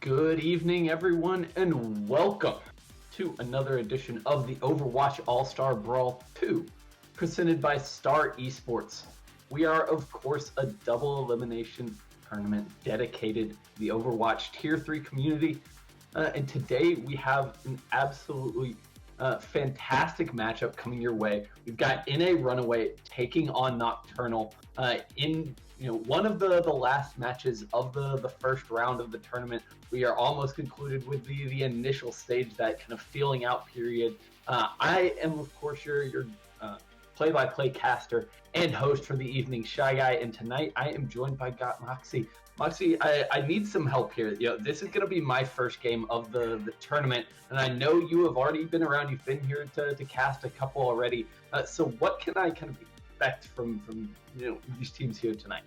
Good evening, everyone, and welcome to another edition of the Overwatch All-Star Brawl 2, presented by Star Esports. We are, of course, a double elimination tournament dedicated to the Overwatch Tier 3 community, and today we have an absolutely fantastic matchup coming your way. We've got Runaway taking on Nocturnal in one of the last matches of the first round of the tournament. We are almost concluded with the initial stage, that kind of feeling out period. I am, of course, your play-by-play caster and host for the evening, Shy Guy, and tonight I am joined by Moxie. Moxie, I need some help here. This is going to be my first game of the tournament, and I know you have already been around. You've been here to cast a couple already. So what can I kind of expect from these teams here tonight?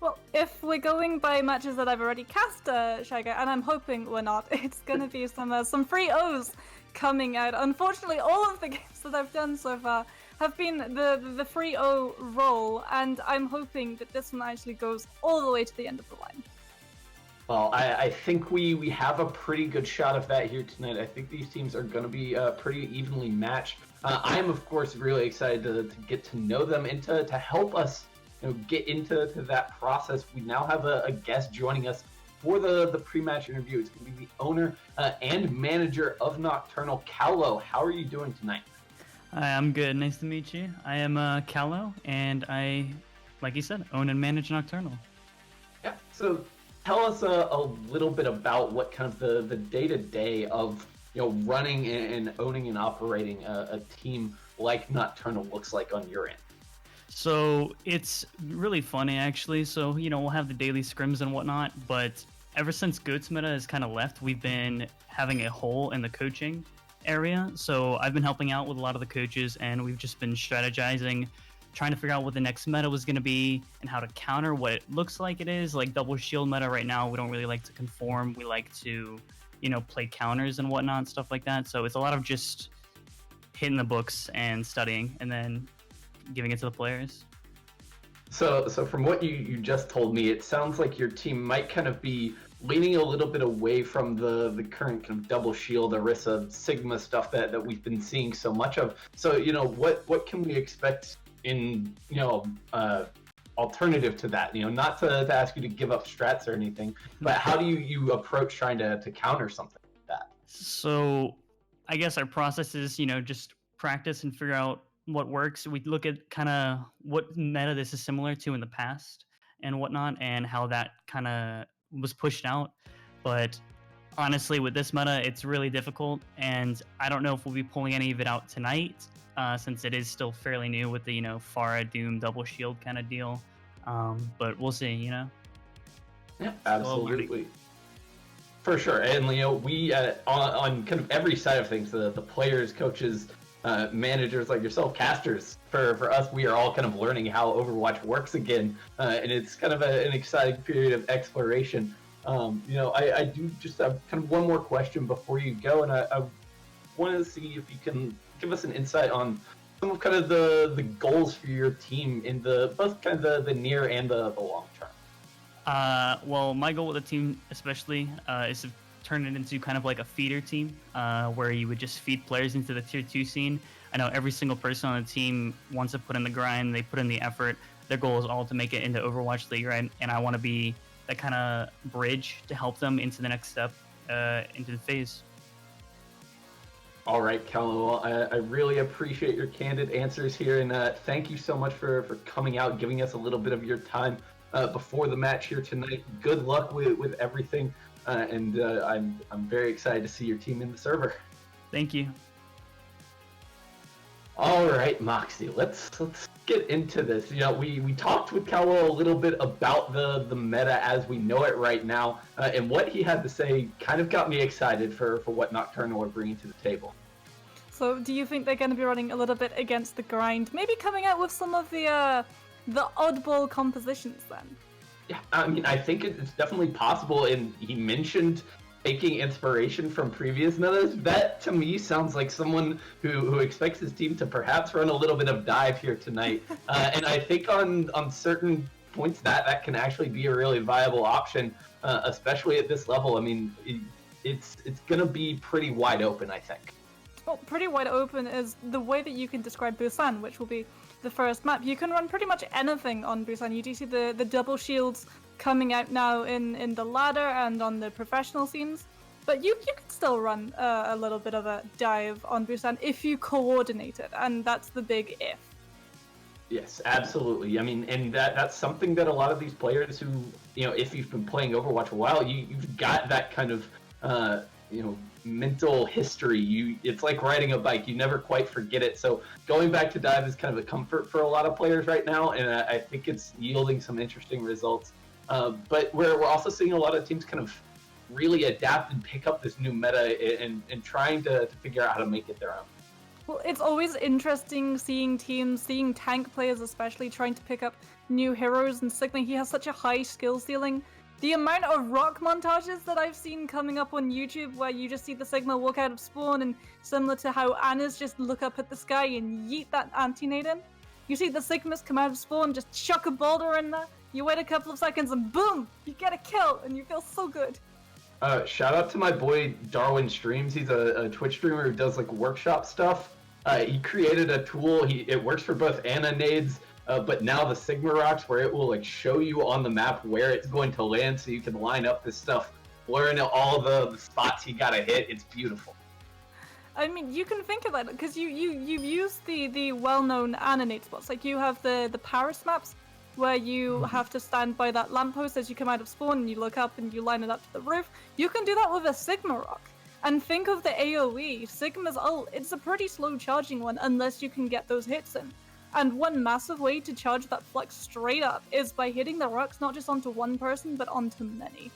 Well, if we're going by matches that I've already cast, Shy Guy, and I'm hoping we're not, it's going to be some free O's coming out. Unfortunately, all of the games that I've done so far have been the free O roll, and I'm hoping that this one actually goes all the way to the end of the line. Well, I think we have a pretty good shot of that here tonight. I think these teams are going to be pretty evenly matched. I'm, of course, really excited to get to know them and to help us get into that process. We now have a guest joining us for the pre-match interview. It's going to be the owner and manager of Nocturnal, Callow. How are you doing tonight? Hi, I'm good. Nice to meet you. I am Callow, and I, like you said, own and manage Nocturnal. Yeah, so tell us a little bit about what kind of the day-to-day of running and owning and operating a team like Nocturnal looks like on your end. So it's really funny, actually. So, we'll have the daily scrims and whatnot, but ever since Goats Meta has kind of left, we've been having a hole in the coaching area. So I've been helping out with a lot of the coaches, and we've just been strategizing, trying to figure out what the next meta was going to be and how to counter what it looks like it is. Like double shield meta right now, we don't really like to conform. We like to, play counters and whatnot, stuff like that. So it's a lot of just hitting the books and studying and then giving it to the players. So from what you just told me, it sounds like your team might kind of be leaning a little bit away from the current kind of double shield, Orisa, Sigma stuff that we've been seeing so much of. So, what can we expect in, alternative to that? Not to ask you to give up strats or anything, but how do you approach trying to counter something like that? So I guess our process is, just practice and figure out what works. We look at kind of what meta this is similar to in the past and whatnot, and how that kind of was pushed out. But honestly, with this meta, it's really difficult, and I don't know if we'll be pulling any of it out tonight, since it is still fairly new with the Pharah Doom double shield kind of deal. But we'll see. Yeah, absolutely. For sure. And we on kind of every side of things, the players, coaches, managers like yourself, casters, for us, we are all kind of learning how Overwatch works again, and it's kind of an exciting period of exploration. I do just have kind of one more question before you go, and I want to see if you can give us an insight on some of kind of the goals for your team in both kind of the near and the long term. Well, my goal with the team especially is to turn it into kind of like a feeder team, where you would just feed players into the tier 2 scene. I know every single person on the team wants to put in the grind, they put in the effort. Their goal is all to make it into Overwatch League, right? And I want to be that kind of bridge to help them into the next step, into the phase. All right, Callow, I really appreciate your candid answers here, and thank you so much for coming out, giving us a little bit of your time before the match here tonight. Good luck with everything. And I'm very excited to see your team in the server. Thank you. All right, Moxie, let's get into this. We talked with Callow a little bit about the meta as we know it right now, and what he had to say kind of got me excited for what Nocturnal are bringing to the table. So do you think they're going to be running a little bit against the grind, maybe coming out with some of the oddball compositions then? Yeah, I mean, I think it's definitely possible, and he mentioned taking inspiration from previous metas. That, to me, sounds like someone who expects his team to perhaps run a little bit of dive here tonight. And I think on certain points, that can actually be a really viable option, especially at this level. I mean, it's going to be pretty wide open, I think. Well, pretty wide open is the way that you can describe Busan, which will be the first map. You can run pretty much anything on Busan. You do see the double shields coming out now in the ladder and on the professional scenes. But you can still run a little bit of a dive on Busan if you coordinate it, and that's the big if. Yes, absolutely. I mean, and that's something that a lot of these players who, if you've been playing Overwatch a while, you've got that kind of, mental history. It's like riding a bike. You never quite forget it. So going back to dive is kind of a comfort for a lot of players right now, and I think it's yielding some interesting results. But we're also seeing a lot of teams kind of really adapt and pick up this new meta and trying to figure out how to make it their own. Well, it's always interesting seeing tank players especially trying to pick up new heroes, and Sigma, he has such a high skill ceiling. The amount of rock montages that I've seen coming up on YouTube where you just see the Sigma walk out of spawn, and similar to how Anna's just look up at the sky and yeet that anti-nade in, you see the Sigmas come out of spawn, just chuck a boulder in there, you wait a couple of seconds and boom, you get a kill and you feel so good. Shout out to my boy Darwin Streams. He's a Twitch streamer who does like workshop stuff. He created a tool. It works for both Ana nades, but now the Sigma rocks, where it will like show you on the map where it's going to land, so you can line up this stuff, learn all the spots you gotta hit. It's beautiful. I mean, you can think of that because you use the well-known Ana nade spots. Like you have the Paris maps, where you have to stand by that lamppost as you come out of spawn and you look up and you line it up to the roof. You can do that with a Sigma rock. And think of the AoE. Sigma's ult, it's a pretty slow charging one unless you can get those hits in. And one massive way to charge that flux straight up is by hitting the rocks not just onto one person, but onto many.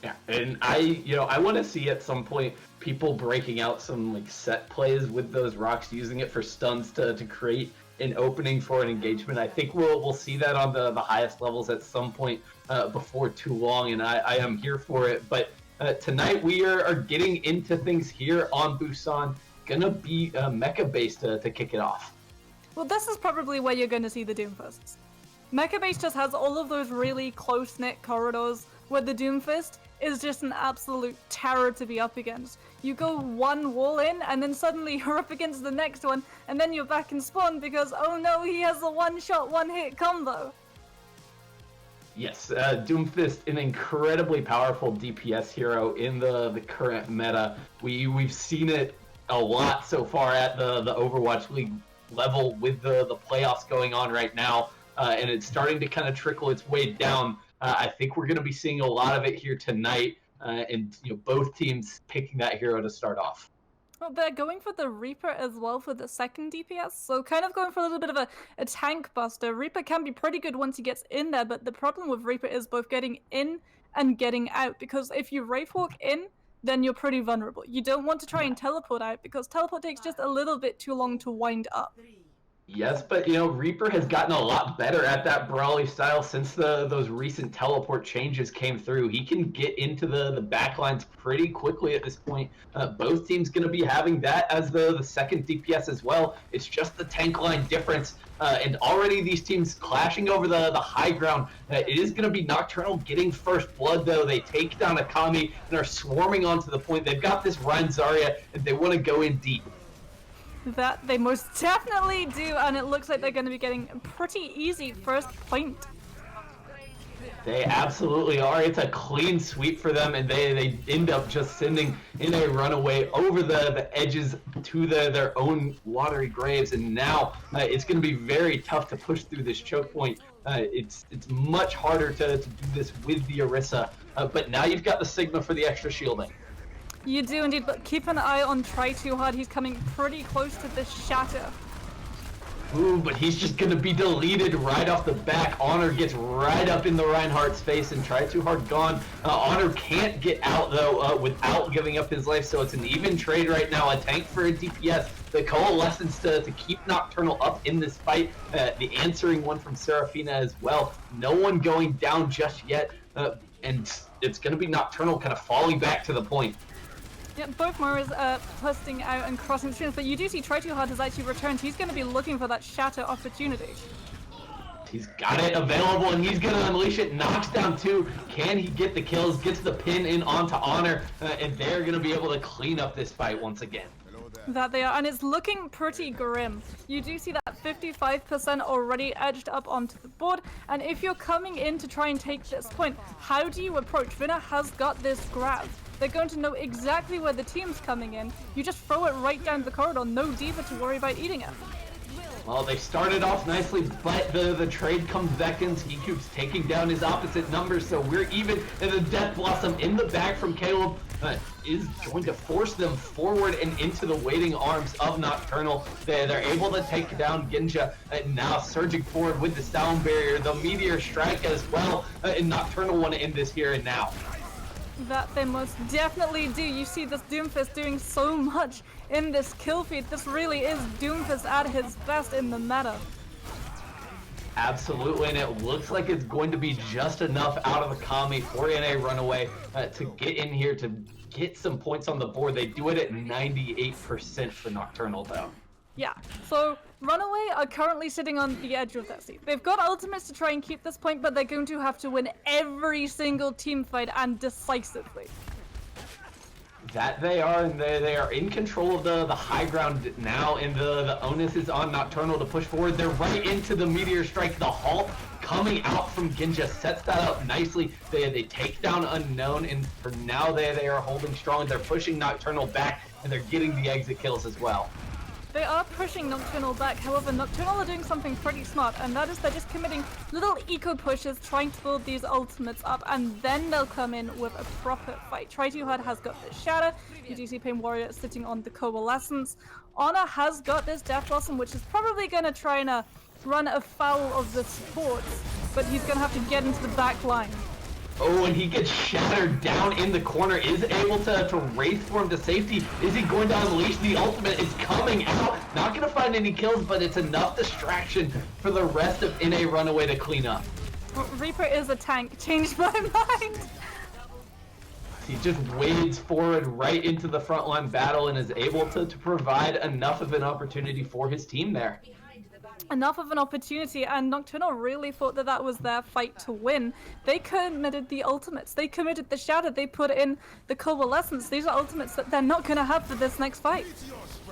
Yeah, and I want to see at some point people breaking out some like set plays with those rocks, using it for stuns to create an opening for an engagement. I think we'll see that on the highest levels at some point before too long, and I am here for it. But tonight we are getting into things here on Busan. Gonna be mecha based to kick it off. Well, this is probably where you're going to see the Doomfists. Mecha base just has all of those really close-knit corridors where the Doomfist is just an absolute terror to be up against. You go one wall in, and then suddenly you're up against the next one, and then you're back in spawn because, oh no, he has a one-shot, one-hit combo. Yes, Doomfist, an incredibly powerful DPS hero in the current meta. We've seen it a lot so far at the Overwatch League level with the playoffs going on right now, and it's starting to kind of trickle its way down. I think we're going to be seeing a lot of it here tonight, and both teams picking that hero to start off. Well, they're going for the Reaper as well for the second DPS, so kind of going for a little bit of a tank buster. Reaper can be pretty good once he gets in there, but the problem with Reaper is both getting in and getting out, because if you Wraithhawk in, then you're pretty vulnerable. You don't want to try and teleport out, because teleport takes just a little bit too long to wind up. Yes, but Reaper has gotten a lot better at that brawly style since those recent teleport changes came through. He can get into the backlines pretty quickly at this point. Both teams going to be having that as the second DPS as well. It's just the tank line difference. And already these teams clashing over the high ground. It is going to be Nocturnal getting first blood, though. They take down Akami and are swarming onto the point. They've got this Rein Zarya, and they want to go in deep. That they most definitely do, and it looks like they're going to be getting a pretty easy first point. They absolutely are. It's a clean sweep for them, and they end up just sending in a runaway over the edges to their own watery graves, and now it's going to be very tough to push through this choke point. It's much harder to do this with the Orisa, but now you've got the Sigma for the extra shielding. You do indeed, but keep an eye on Try Too Hard. He's coming pretty close to this shatter. Ooh, but he's just going to be deleted right off the back. Honor gets right up in the Reinhardt's face, and Try Too Hard gone. Honor can't get out, though, without giving up his life, so it's an even trade right now. A tank for a DPS. The coalescence to keep Nocturnal up in this fight. The answering one from Serafina as well. No one going down just yet, and it's going to be Nocturnal kind of falling back to the point. Yeah, both Moras busting out and crossing the streams, but you do see Try Too Hard has actually returned. He's going to be looking for that shatter opportunity. He's got it available, and he's going to unleash it. Knocks down 2. Can he get the kills? Gets the pin in onto Honor, and they're going to be able to clean up this fight once again. That they are, and it's looking pretty grim. You do see that 55% already edged up onto the board, and if you're coming in to try and take this point, how do you approach? Vinna has got this grab. They're going to know exactly where the team's coming in. You just throw it right down the corridor, no diva to worry about eating it. Well, they started off nicely, but the trade comes back in. Ski-Cube's taking down his opposite numbers, so we're even, and the Death Blossom in the back from Caleb is going to force them forward and into the waiting arms of Nocturnal. They're able to take down Ginja, now surging forward with the sound barrier, the Meteor Strike as well, and Nocturnal want to end this here and now. That they most definitely do. You see this Doomfist doing so much in this kill feed. This really is Doomfist at his best in the meta. Absolutely, and it looks like it's going to be just enough out of the Kami for NA Runaway to get in here to get some points on the board. They do it at 98% for Nocturnal, though. Yeah, so Runaway are currently sitting on the edge of their seat. They've got ultimates to try and keep this point, but they're going to have to win every single team fight and decisively. That they are, and they are in control of the high ground now, and the onus is on Nocturnal to push forward. They're right into the Meteor Strike. The halt coming out from Ginja sets that up nicely. They take down Unknown, and for now they are holding strong. They're pushing Nocturnal back, and they're getting the exit kills as well. They are pushing Nocturnal back, however, Nocturnal are doing something pretty smart, and that is they're just committing little eco pushes, trying to build these ultimates up, and then they'll come in with a proper fight. Try Too Hard has got this Shatter, you do see Pain Warrior sitting on the Coalescence. Honor has got this Death Blossom, which is probably going to try and run afoul of the supports, but he's going to have to get into the back line. Oh, and he gets shattered down in the corner, is able to race for him to safety. Is he going to unleash the ultimate? It's coming out. Not going to find any kills, but it's enough distraction for the rest of NA Runaway to clean up. Well, Reaper is a tank. Changed my mind. He just wades forward right into the frontline battle and is able to provide enough of an opportunity for his team there. Enough of an opportunity, and Nocturnal really thought that that was their fight to win. They committed the ultimates, they committed the Shatter, they put in the Coalescence. These are ultimates that they're not going to have for this next fight.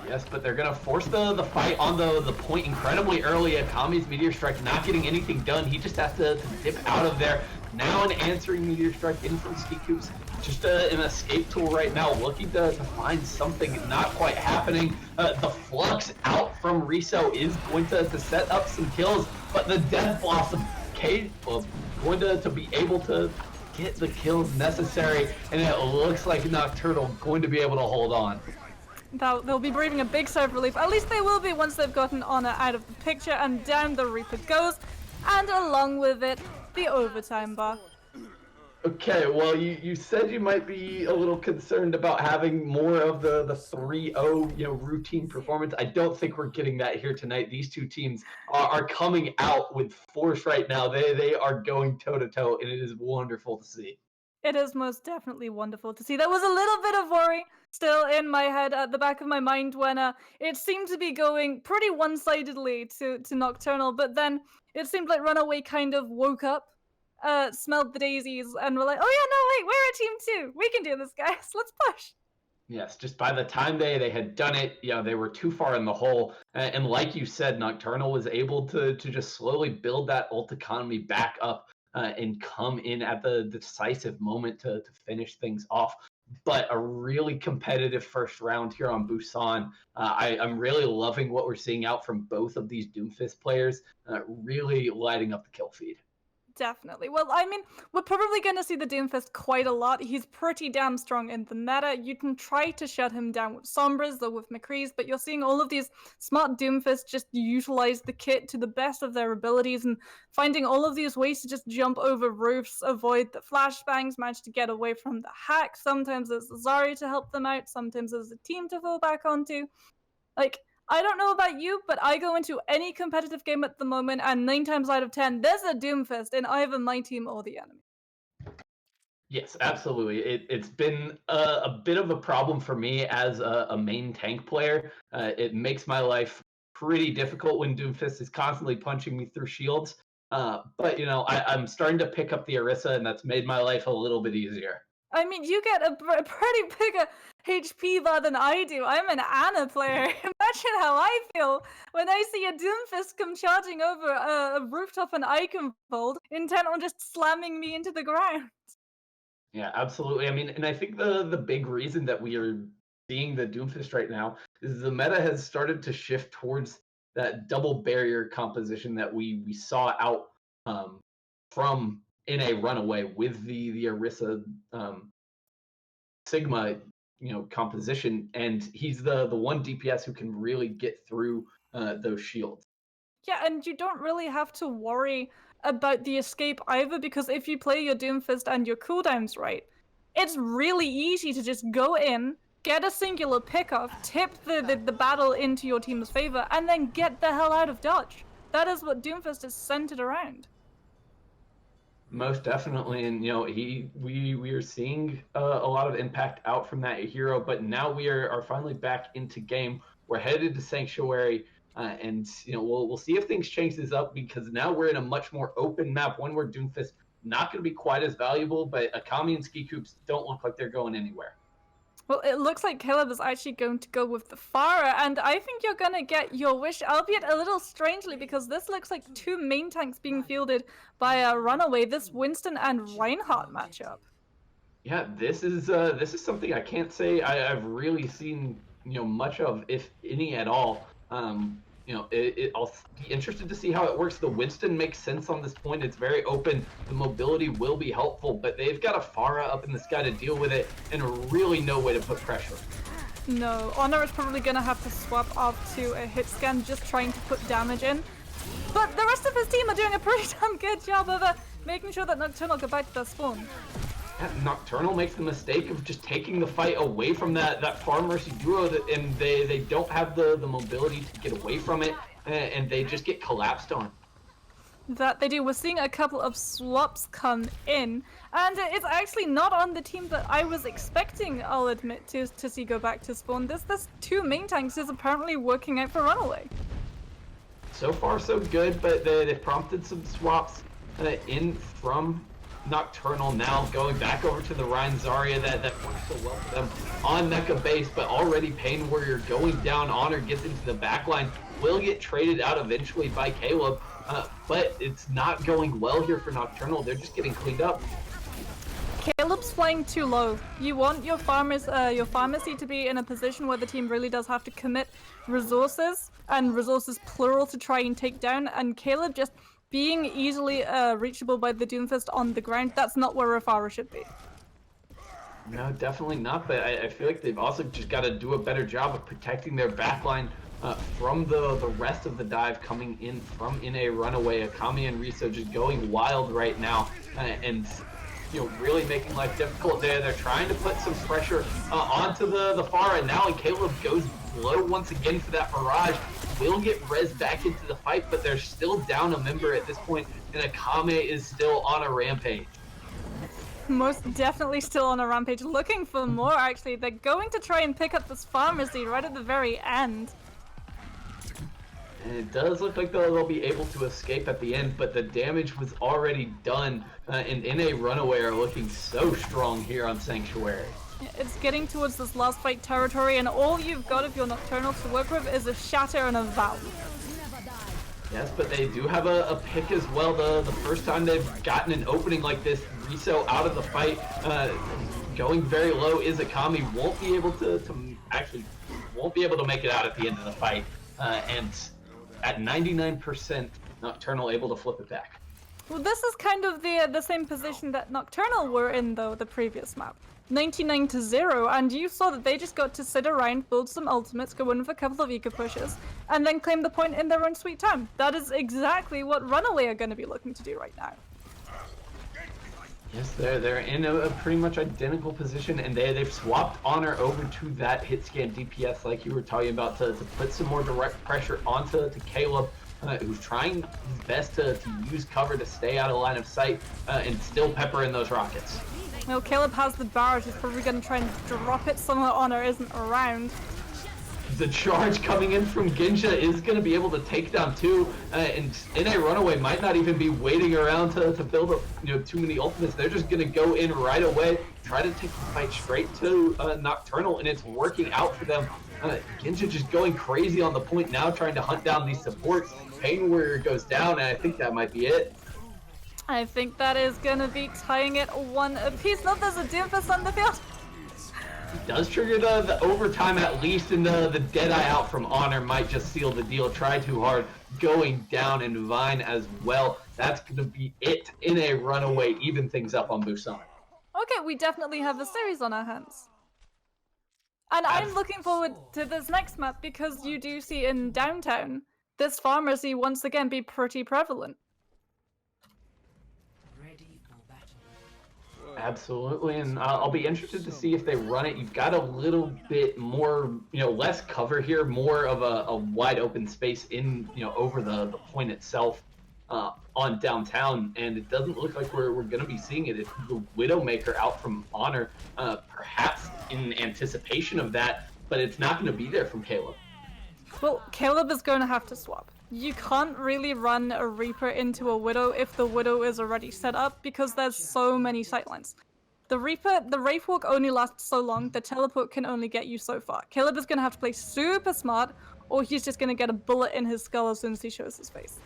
Yes, but they're going to force the fight on the point incredibly early. Akami's Meteor Strike not getting anything done. He just has to dip out of there. Now an answering Meteor Strike in from Ski-Cubes. Just an escape tool right now, looking to find something, not quite happening. The Flux out from Riso is going to set up some kills, but the Death Blossom capable going to be able to get the kills necessary, and it looks like Nocturnal going to be able to hold on. They'll be breathing a big sigh of relief. At least they will be once they've gotten Honor out of the picture, and down the Reaper goes, and along with it, the overtime bar. Okay, well, you said you might be a little concerned about having more of the 3-0 routine performance. I don't think we're getting that here tonight. These two teams are coming out with force right now. They are going toe-to-toe, and it is wonderful to see. It is most definitely wonderful to see. There was a little bit of worry still in my head at the back of my mind when it seemed to be going pretty one-sidedly to Nocturnal, but then it seemed like Runaway kind of woke up, smelled the daisies, and were like, oh yeah, no, wait, we're a team too. We can do this, guys. Let's push. Yes, just by the time they had done it, they were too far in the hole. And like you said, Nocturnal was able to just slowly build that ult economy back up and come in at the decisive moment to finish things off. But a really competitive first round here on Busan. I'm really loving what we're seeing out from both of these Doomfist players, really lighting up the kill feed. Definitely. Well, I mean, we're probably going to see the Doomfist quite a lot. He's pretty damn strong in the meta. You can try to shut him down with Sombras or with McCree's, but you're seeing all of these smart Doomfists just utilize the kit to the best of their abilities and finding all of these ways to just jump over roofs, avoid the flashbangs, manage to get away from the hack. Sometimes there's Zari to help them out. Sometimes there's a team to fall back onto. I don't know about you, but I go into any competitive game at the moment, and 9 times out of 10, there's a Doomfist in either my team or the enemy. Yes, absolutely. It's been a bit of a problem for me as a main tank player. It makes my life pretty difficult when Doomfist is constantly punching me through shields. But I'm starting to pick up the Orisa, and that's made my life a little bit easier. I mean, you get a pretty bigger HP bar than I do. I'm an Ana player. Imagine how I feel when I see a Doomfist come charging over a rooftop and Eichenwald, intent on just slamming me into the ground. Yeah, absolutely. I mean, and I think the big reason that we are seeing the Doomfist right now is the meta has started to shift towards that double barrier composition that we saw out um, from in a Runaway with the Orisa Sigma, composition, and he's the one DPS who can really get through those shields. Yeah, and you don't really have to worry about the escape either, because if you play your Doomfist and your cooldowns right, it's really easy to just go in, get a singular pickoff, tip the battle into your team's favor, and then get the hell out of dodge. That is what Doomfist is centered around. Most definitely, and we are seeing a lot of impact out from that hero, but now we are finally back into game. We're headed to Sanctuary, and we'll see if things change this up, because now we're in a much more open map, one where Doomfist not going to be quite as valuable, but Akami and Ski Coops don't look like they're going anywhere. Well, it looks like Caleb is actually going to go with the Pharah, and I think you're going to get your wish, albeit a little strangely, because this looks like two main tanks being fielded by a Runaway, this Winston and Reinhardt matchup. Yeah, this is something I can't say I've really seen much of, if any at all. I'll be interested to see how it works. The Winston makes sense on this point. It's very open. The mobility will be helpful, but they've got a Pharah up in the sky to deal with it, and really no way to put pressure. No, Honor is probably going to have to swap off to a hit scan, just trying to put damage in. But the rest of his team are doing a pretty damn good job of making sure that Nocturnal go back to their spawn. Nocturnal makes the mistake of just taking the fight away from that Farm Mercy duo, and they don't have the mobility to get away from it, and they just get collapsed on. That they do. We're seeing a couple of swaps come in, and it's actually not on the team that I was expecting, I'll admit, to see go back to spawn. This two main tanks is apparently working out for Runaway. So far, so good, but they've prompted some swaps in from Nocturnal, now going back over to the Ryan Zarya that works so well for them on Mecha base, but already Pain Warrior going down. Honor gets into the backline, will get traded out eventually by Caleb, but it's not going well here for Nocturnal. They're just getting cleaned up. Caleb's flying too low. You want your pharmacy to be in a position where the team really does have to commit resources, and resources plural, to try and take down, and Caleb just being easily reachable by the Doomfist on the ground, that's not where a Pharah should be. No, definitely not, but I feel like they've also just got to do a better job of protecting their backline from the rest of the dive coming in from in a Runaway. Akami and Riso just going wild right now, and really making life difficult. They're trying to put some pressure onto the Pharah now, and Caleb goes low once again for that barrage. Will get res back into the fight, but they're still down a member at this point, and Akame is still on a rampage. Most definitely still on a rampage, looking for more actually. They're going to try and pick up this pharmacy right at the very end. And it does look like they'll be able to escape at the end, but the damage was already done, and NA Runaway are looking so strong here on Sanctuary. It's getting towards this last fight territory, and all you've got if you're Nocturnal to work with is a Shatter and a Valve. Yes, but they do have a pick as well. The first time they've gotten an opening like this, Riso out of the fight, going very low. Izakami won't be able to make it out at the end of the fight, and at 99%, Nocturnal able to flip it back. Well, this is kind of the same position that Nocturnal were in, though, the previous map. 99-0, and you saw that they just got to sit around, build some ultimates, go in with a couple of eco pushes, and then claim the point in their own sweet time. That is exactly what Runaway are going to be looking to do right now. Yes, they're in a pretty much identical position, and they've swapped Honor over to that hit scan DPS like you were talking about to put some more direct pressure onto Caleb, who's trying his best to use cover to stay out of line of sight and still pepper in those rockets. Well, Caleb has the barrage. He's probably going to try and drop it somewhere Honor isn't around. the charge coming in from Ginja is going to be able to take down two, and NA Runaway might not even be waiting around to build up too many ultimates. They're just going to go in right away, try to take the fight straight to Nocturnal, and it's working out for them. Ginja just going crazy on the point now, trying to hunt down these supports. Pain Warrior goes down, and I think that might be it. I think that is going to be tying it one apiece. No, there's a Doomfist on the field. Does trigger the overtime at least, and the Deadeye out from Honor might just seal the deal. Try too hard, going down, and Vine as well. That's going to be it in a Runaway, even things up on Busan. Okay, we definitely have a series on our hands. And I'm looking forward to this next map because you do see in downtown this pharmacy once again be pretty prevalent. Absolutely, and I'll be interested to see if they run it. You've got a little bit more, less cover here, more of a wide open space in, over the point itself on downtown, and it doesn't look like we're going to be seeing it. It's the Widowmaker out from Honor, perhaps in anticipation of that, but it's not going to be there from Caleb. Well, Caleb is going to have to swap. You can't really run a Reaper into a Widow if the Widow is already set up because there's so many sightlines. The Wraithwalk only lasts so long, the teleport can only get you so far. Caleb is going to have to play super smart or he's just going to get a bullet in his skull as soon as he shows his face.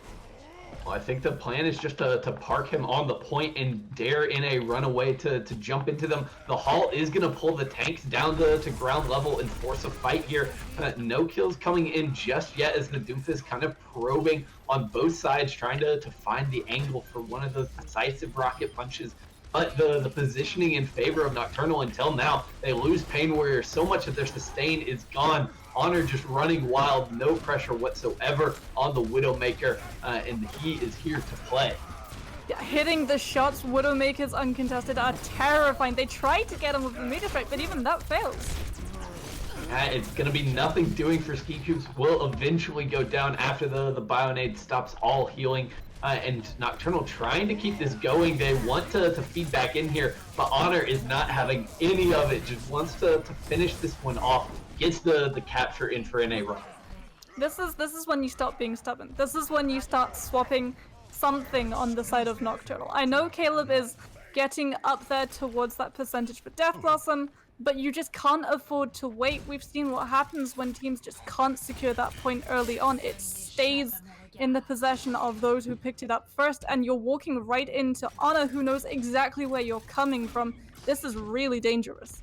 Well, I think the plan is just to park him on the point and dare in a Runaway to jump into them. The Halt is going to pull the tanks down to ground level and force a fight here. No kills coming in just yet as the Doomfist kind of probing on both sides, trying to find the angle for one of those decisive rocket punches. But the positioning in favor of Nocturnal until now, they lose Pain Warrior. So much of their sustain is gone. Honor just running wild, no pressure whatsoever on the Widowmaker, and he is here to play. Yeah, hitting the shots, Widowmakers uncontested are terrifying. They tried to get him with the meter strike, but even that fails. It's going to be nothing doing for Ski Cubes. Will eventually go down after the Bionade stops all healing. And Nocturnal trying to keep this going. They want to feed back in here, but Honor is not having any of it. Just wants to finish this one off. Gets the capture in for NA run. This is when you stop being stubborn. This is when you start swapping something on the side of Nocturnal. I know Caleb is getting up there towards that percentage for Death Blossom, but you just can't afford to wait. We've seen what happens when teams just can't secure that point early on. It stays in the possession of those who picked it up first, and you're walking right into Honor, who knows exactly where you're coming from. This is really dangerous.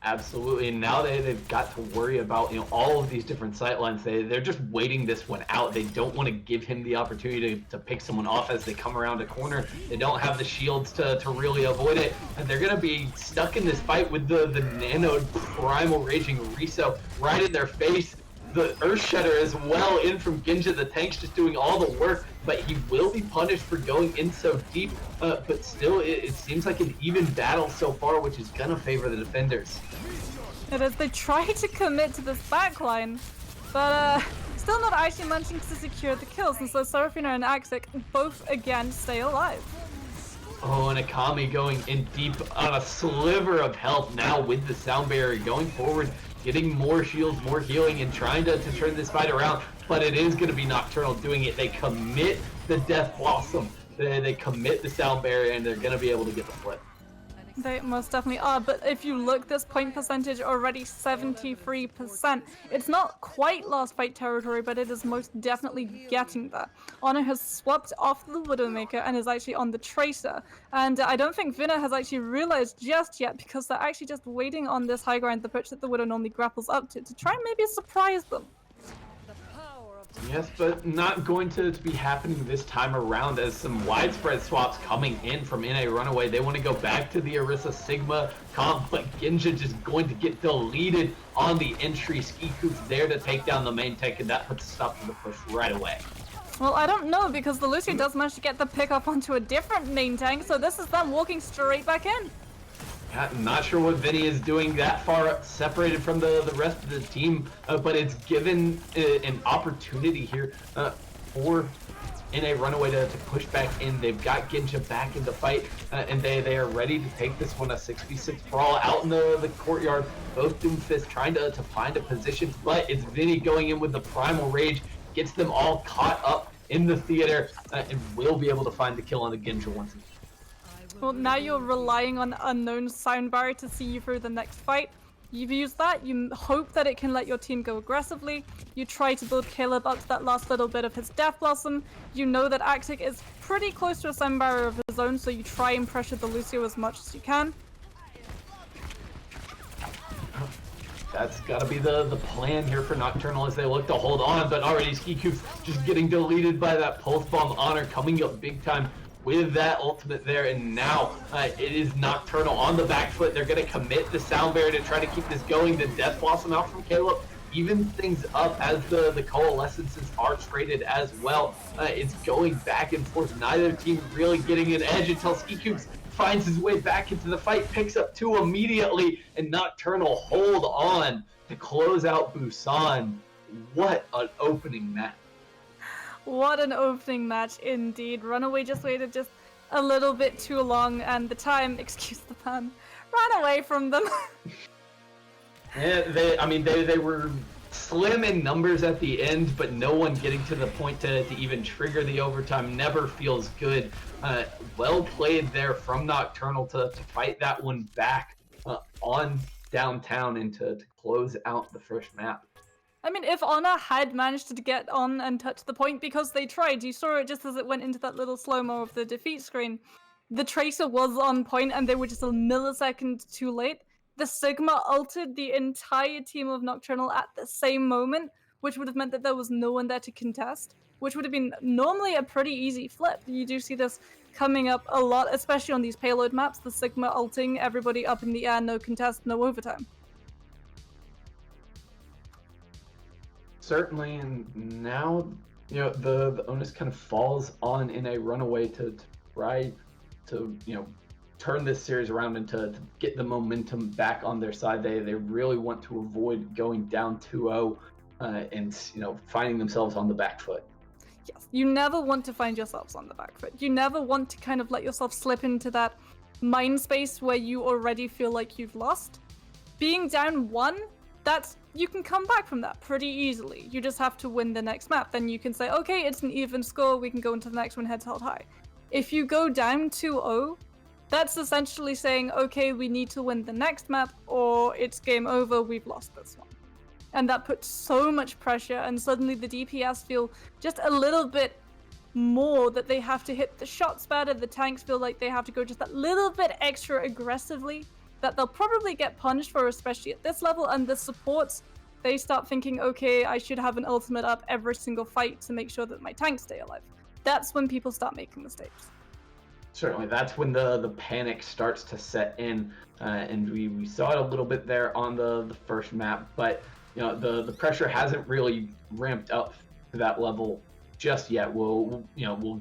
Absolutely, and now they've got to worry about all of these different sightlines. They're just waiting this one out. They don't want to give him the opportunity to pick someone off as they come around a corner. They don't have the shields to really avoid it, and they're going to be stuck in this fight with the Nano Primal Raging Riso right in their face. The Earth Shudder as well in from Ginja. The tank's just doing all the work, but he will be punished for going in so deep. But still, it seems like an even battle so far, which is going to favor the defenders. It is. They try to commit to this backline, but still not actually managing to secure the kills. And so Seraphina and Axic both again stay alive. Oh, and Akami going in deep on a sliver of health now with the sound barrier going forward. Getting more shields, more healing, and trying to turn this fight around. But it is going to be Nocturnal doing it. They commit the Death Blossom. They commit the sound barrier, and they're going to be able to get the flip. They most definitely are, but if you look, this point percentage already 73%. It's not quite last fight territory, but it is most definitely getting there. Honor has swapped off the Widowmaker and is actually on the Tracer, and I don't think Vinna has actually realized just yet because they're actually just waiting on this high ground, the pitch that the Widow normally grapples up to try and maybe surprise them. Yes, but not going to be happening this time around as some widespread swaps coming in from NA Runaway. They want to go back to the Orisa Sigma comp, but Ginja just going to get deleted on the entry. Ski Coops there to take down the main tank, and that puts a stop to the push right away. Well, I don't know, because the Lucio does manage to get the pick up onto a different main tank, so this is them walking straight back in. Yeah, I'm not sure what Vinny is doing that far separated from the rest of the team, but it's given an opportunity here for in a Runaway to push back in. They've got Ginja back in the fight, and they are ready to take this one, a 6v6 brawl out in the courtyard. Both Doomfist trying to find a position, but it's Vinny going in with the Primal Rage, gets them all caught up in the theater, and will be able to find the kill on the Ginja once again. Well, now you're relying on unknown sound barrier to see you through the next fight. You've used that, you hope that it can let your team go aggressively. You try to build Caleb up to that last little bit of his Death Blossom. You know that Actic is pretty close to a sound barrier of his own, so you try and pressure the Lucio as much as you can. That's got to be the plan here for Nocturnal as they look to hold on, but already Skiku's just getting deleted by that Pulse Bomb. Honor coming up big time with that ultimate there, and now it is Nocturnal on the back foot. They're going to commit the sound barrier to try to keep this going. The Death Blossom out from Caleb even things up as the coalescences are traded as well. It's going back and forth. Neither team really getting an edge until Skiku finds his way back into the fight, picks up 2 immediately, and Nocturnal hold on to close out Busan. What an opening match. What an opening match indeed. Runaway just waited just a little bit too long, and the time, excuse the pun, ran away from them. Yeah, they were slim in numbers at the end, but no one getting to the point to even trigger the overtime never feels good. Well played there from Nocturnal to fight that one back on downtown and to close out the first map. I mean, if Honor had managed to get on and touch the point, because they tried, you saw it just as it went into that little slow-mo of the defeat screen, the Tracer was on point and they were just a millisecond too late. The Sigma ulted the entire team of Nocturnal at the same moment, which would have meant that there was no one there to contest, which would have been normally a pretty easy flip. You do see this coming up a lot, especially on these payload maps, the Sigma ulting, everybody up in the air, no contest, no overtime. Certainly, and now, you know, the onus kind of falls on in a Runaway to try to, you know, turn this series around and to get the momentum back on their side. They really want to avoid going down 2-0 and, you know, finding themselves on the back foot. Yes, you never want to find yourselves on the back foot. You never want to kind of let yourself slip into that mind space where you already feel like you've lost. Being down 1, you can come back from that pretty easily. You just have to win the next map. Then you can say, okay, it's an even score, we can go into the next one heads held high. If you go down 2-0, that's essentially saying, okay, we need to win the next map or it's game over, we've lost this one. And that puts so much pressure, and suddenly the DPS feel just a little bit more that they have to hit the shots better, the tanks feel like they have to go just that little bit extra aggressively that they'll probably get punished for, especially at this level, and the supports, they start thinking, okay, I should have an ultimate up every single fight to make sure that my tanks stay alive. That's when people start making mistakes. Certainly, that's when the panic starts to set in, and we saw it a little bit there on the first map, but you know, the pressure hasn't really ramped up to that level just yet. We'll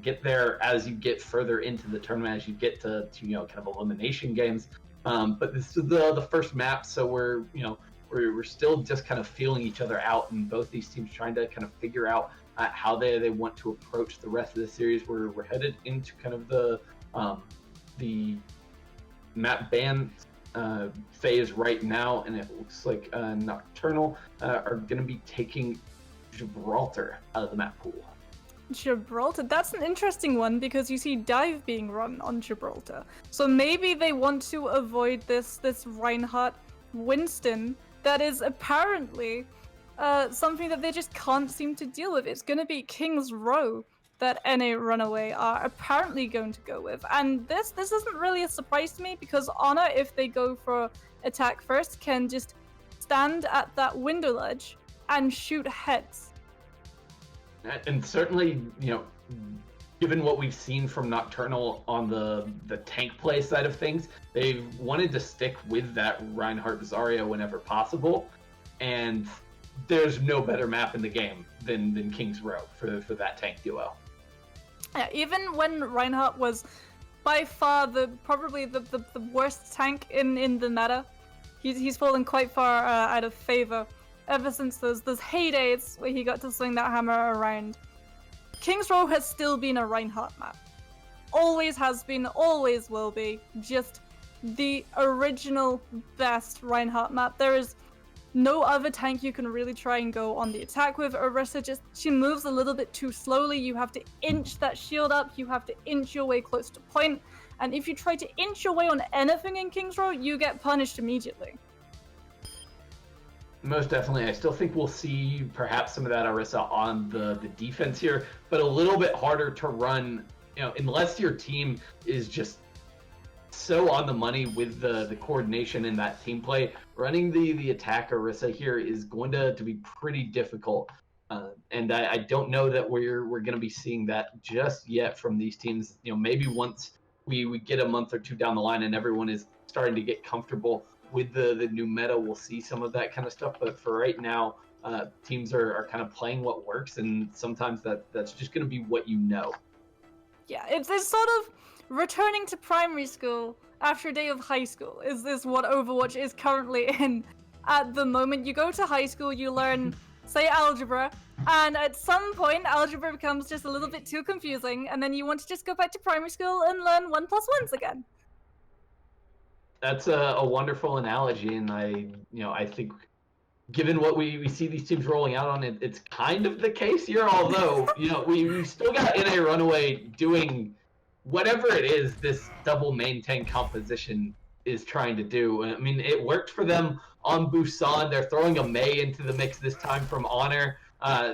get there as you get further into the tournament, as you get to you know, kind of elimination games. But this is the first map, so we're still just kind of feeling each other out, and both these teams trying to kind of figure out how they want to approach the rest of the series. We're headed into kind of the map ban phase right now, and it looks like Nocturnal are going to be taking Gibraltar out of the map pool. Gibraltar, that's an interesting one because you see dive being run on Gibraltar. So maybe they want to avoid this Reinhardt Winston that is apparently something that they just can't seem to deal with. It's going to be King's Row that NA Runaway are apparently going to go with. And this isn't really a surprise to me because Honor, if they go for attack first, can just stand at that window ledge and shoot heads. And certainly, you know, given what we've seen from Nocturnal on the tank play side of things, they've wanted to stick with that Reinhardt Zarya whenever possible. And there's no better map in the game than King's Row for that tank duo. Yeah, even when Reinhardt was by far probably the worst tank in the meta, he's fallen quite far out of favor ever since those heydays where he got to swing that hammer around. King's Row has still been a Reinhardt map. Always has been, always will be. Just the original best Reinhardt map. There is no other tank you can really try and go on the attack with. Orisa she moves a little bit too slowly. You have to inch that shield up. You have to inch your way close to point. And if you try to inch your way on anything in King's Row, you get punished immediately. Most definitely. I still think we'll see perhaps some of that Orisa on the defense here, but a little bit harder to run, unless your team is just so on the money with the coordination in that team play. Running the attack Orisa here is going to be pretty difficult. And I don't know that we're going to be seeing that just yet from these teams. Maybe once we get a month or two down the line and everyone is starting to get comfortable with the new meta, we'll see some of that kind of stuff. But for right now, teams are kind of playing what works, and sometimes that's just going to be what you know. Yeah, it's sort of returning to primary school after a day of high school. Is this what Overwatch is currently in at the moment? You go to high school, you learn, say, algebra, and at some point, algebra becomes just a little bit too confusing, and then you want to just go back to primary school and learn 1+1s again. That's a wonderful analogy, and I think given what we see these teams rolling out on, it's kind of the case here, although, we still got NA Runaway doing whatever it is this double main tank composition is trying to do. I mean, it worked for them on Busan. They're throwing a Mei into the mix this time from Honor.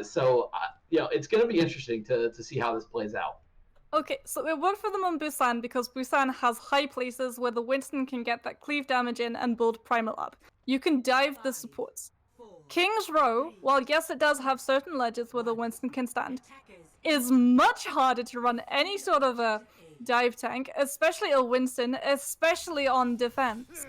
So it's going to be interesting to see how this plays out. Okay, so it worked for them on Busan because Busan has high places where the Winston can get that cleave damage in and build Primal up. You can dive the supports. King's Row, while yes it does have certain ledges where the Winston can stand, is much harder to run any sort of a dive tank, especially a Winston, especially on defense.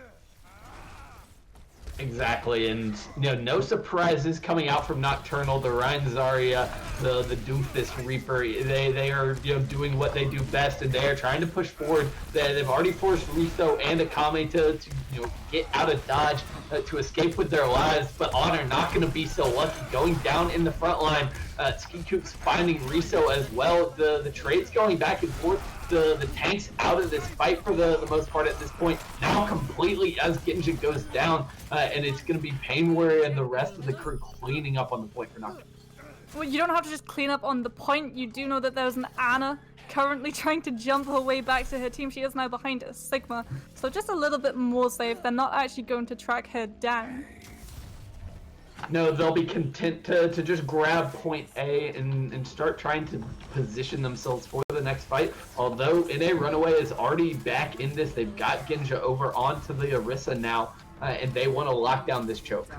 Exactly, and no surprises coming out from Nocturnal. The Ryan Zarya, the Doomfist Reaper, they are doing what they do best, and they are trying to push forward. They've already forced Ritho and Akame to get out of dodge, to escape with their lives, but Honor not going to be so lucky, going down in the front line. Skikoop's finding Ritho as well. The trades going back and forth. The tanks out of this fight for the most part at this point, now completely as Genja goes down, and it's going to be Painware and the rest of the crew cleaning up on the point for Nocturne. Well, you don't have to just clean up on the point. You do know that there's an Ana currently trying to jump her way back to her team. She is now behind a Sigma, so just a little bit more safe. They're not actually going to track her down. No, they'll be content to just grab point A and start trying to position themselves for the next fight. Although NA Runaway is already back in this, they've got Genja over onto the Orisa now, and they want to lock down this choke.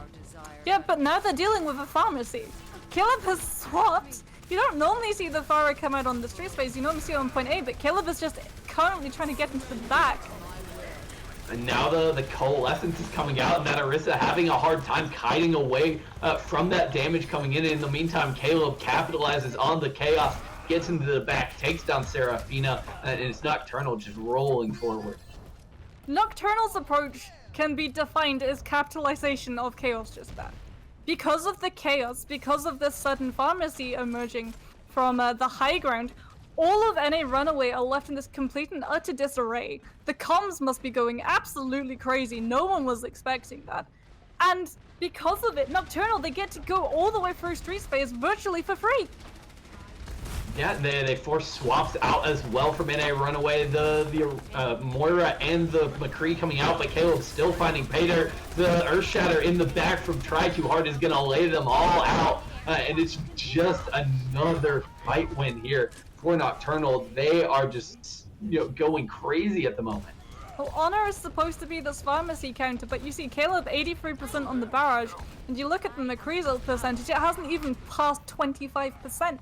Yeah, but now they're dealing with a pharmacy. Caleb has swapped. You don't normally see the Pharah come out on the street space. You normally see it on point A, but Caleb is just currently trying to get into the back. And now the coalescence is coming out, and that Orisa having a hard time kiting away from that damage coming in. In the meantime, Caleb capitalizes on the chaos, gets into the back, takes down Seraphina, and it's Nocturnal just rolling forward. Nocturnal's approach can be defined as capitalization of chaos just that. Because of the chaos, because of this sudden pharmacy emerging from the high ground, all of NA Runaway are left in this complete and utter disarray. The comms must be going absolutely crazy. No one was expecting that. And because of it, Nocturnal, they get to go all the way through street space virtually for free. Yeah, they force swaps out as well from NA Runaway. The Moira and the McCree coming out, but Caleb's still finding Pater. The Earthshatter in the back from Try Too Hard is going to lay them all out. And it's just another fight win here for Nocturnal. They are just going crazy at the moment. Well, Honor is supposed to be this pharmacy counter, but you see Caleb 83% on the barrage, and you look at the McCree's ult percentage, it hasn't even passed 25%.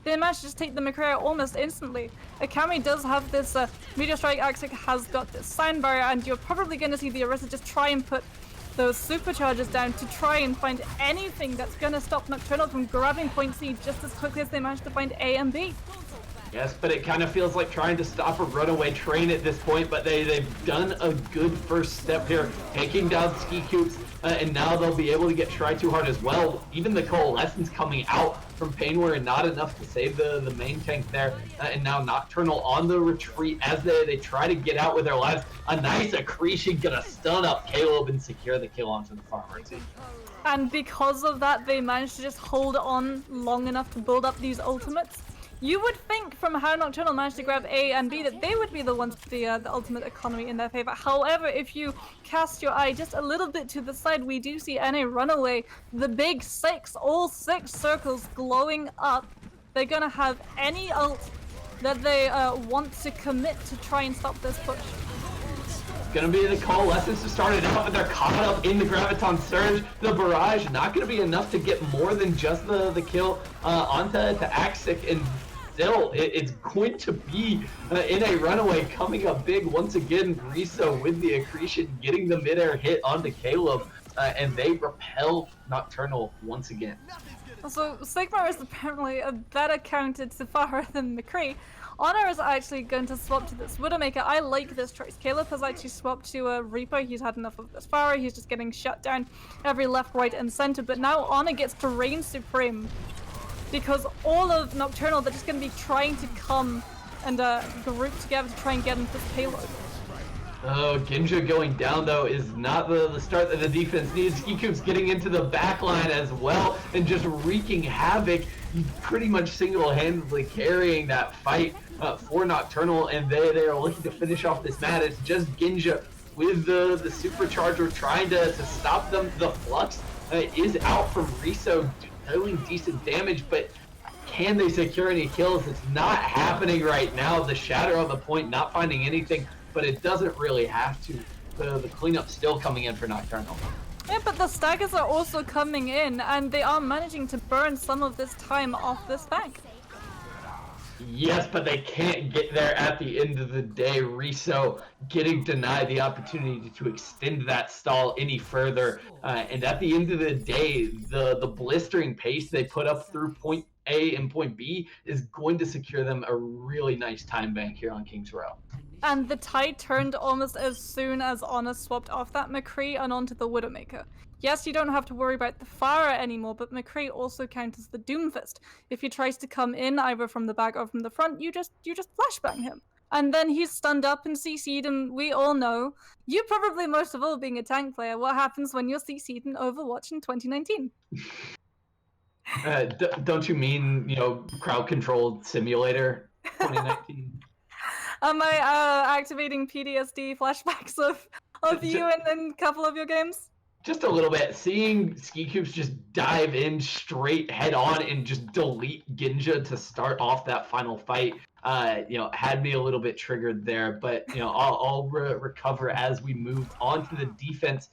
They managed to just take the McCree out almost instantly. Akame does have this Meteor Strike, Axic has got this sound barrier, and you're probably going to see the Orisa just try and put those superchargers down to try and find anything that's going to stop Nocturnal from grabbing point C just as quickly as they managed to find A and B. Yes, but it kind of feels like trying to stop a runaway train at this point, but they've done a good first step here, taking down Skikoops, and now they'll be able to get Try Too Hard as well. Even the Coalescence coming out from Painware and not enough to save the main tank there. And now Nocturnal on the retreat as they try to get out with their lives. A nice accretion gonna stun up Caleb and secure the kill onto the farmer team. And because of that, they managed to just hold on long enough to build up these ultimates. You would think from how Nocturnal managed to grab A and B that they would be the ones with the ultimate economy in their favor. However, if you cast your eye just a little bit to the side, we do see NA Runaway, the big six, all 6 circles glowing up. They're gonna have any ult that they want to commit to try and stop this push. Gonna be the Coalescence to start it out, but they're caught up in the Graviton Surge. The Barrage not gonna be enough to get more than just the kill onto Axic, and still it's going to be in a Runaway coming up big once again. Riso with the accretion, getting the midair hit onto Caleb, and they repel Nocturnal once again. So Sigmar is apparently a better counter to Farah than McCree. Honor is actually going to swap to this Widowmaker. I like this choice. Caleb has actually swapped to a Reaper. He's had enough of this Farah. He's just getting shut down every left, right, and center. But now Honor gets to reign supreme because all of Nocturnal, they're just going to be trying to come and group together to try and get into this payload. Oh, Ginja going down though is not the start that the defense needs. Skikoop's getting into the back line as well and just wreaking havoc. He's pretty much single-handedly carrying that fight for Nocturnal, and they are looking to finish off this match. It's just Ginja with the supercharger trying to stop them. The Flux is out from Riso, doing decent damage, but can they secure any kills? It's not happening right now. The Shatter on the point, not finding anything, but it doesn't really have to. The cleanup still coming in for Nocturnal. Yeah, but the staggers are also coming in, and they are managing to burn some of this time off this bank. Yes, but they can't get there at the end of the day. Riso getting denied the opportunity to extend that stall any further. And at the end of the day, the blistering pace they put up through point A and point B is going to secure them a really nice time bank here on King's Row. And the tide turned almost as soon as Honor swapped off that McCree and onto the Widowmaker. Yes, you don't have to worry about the Farah anymore, but McCree also counters the Doomfist. If he tries to come in either from the back or from the front, you just flashbang him. And then he's stunned up and CC'd, and we all know, you probably most of all being a tank player, what happens when you're CC'd in Overwatch in 2019. Don't you mean, crowd controlled simulator 2019? Am I activating PTSD flashbacks of you and a couple of your games? Just a little bit. Seeing Skikoops just dive in straight head on and just delete Ginja to start off that final fight, had me a little bit triggered there. But I'll recover as we move on to the defense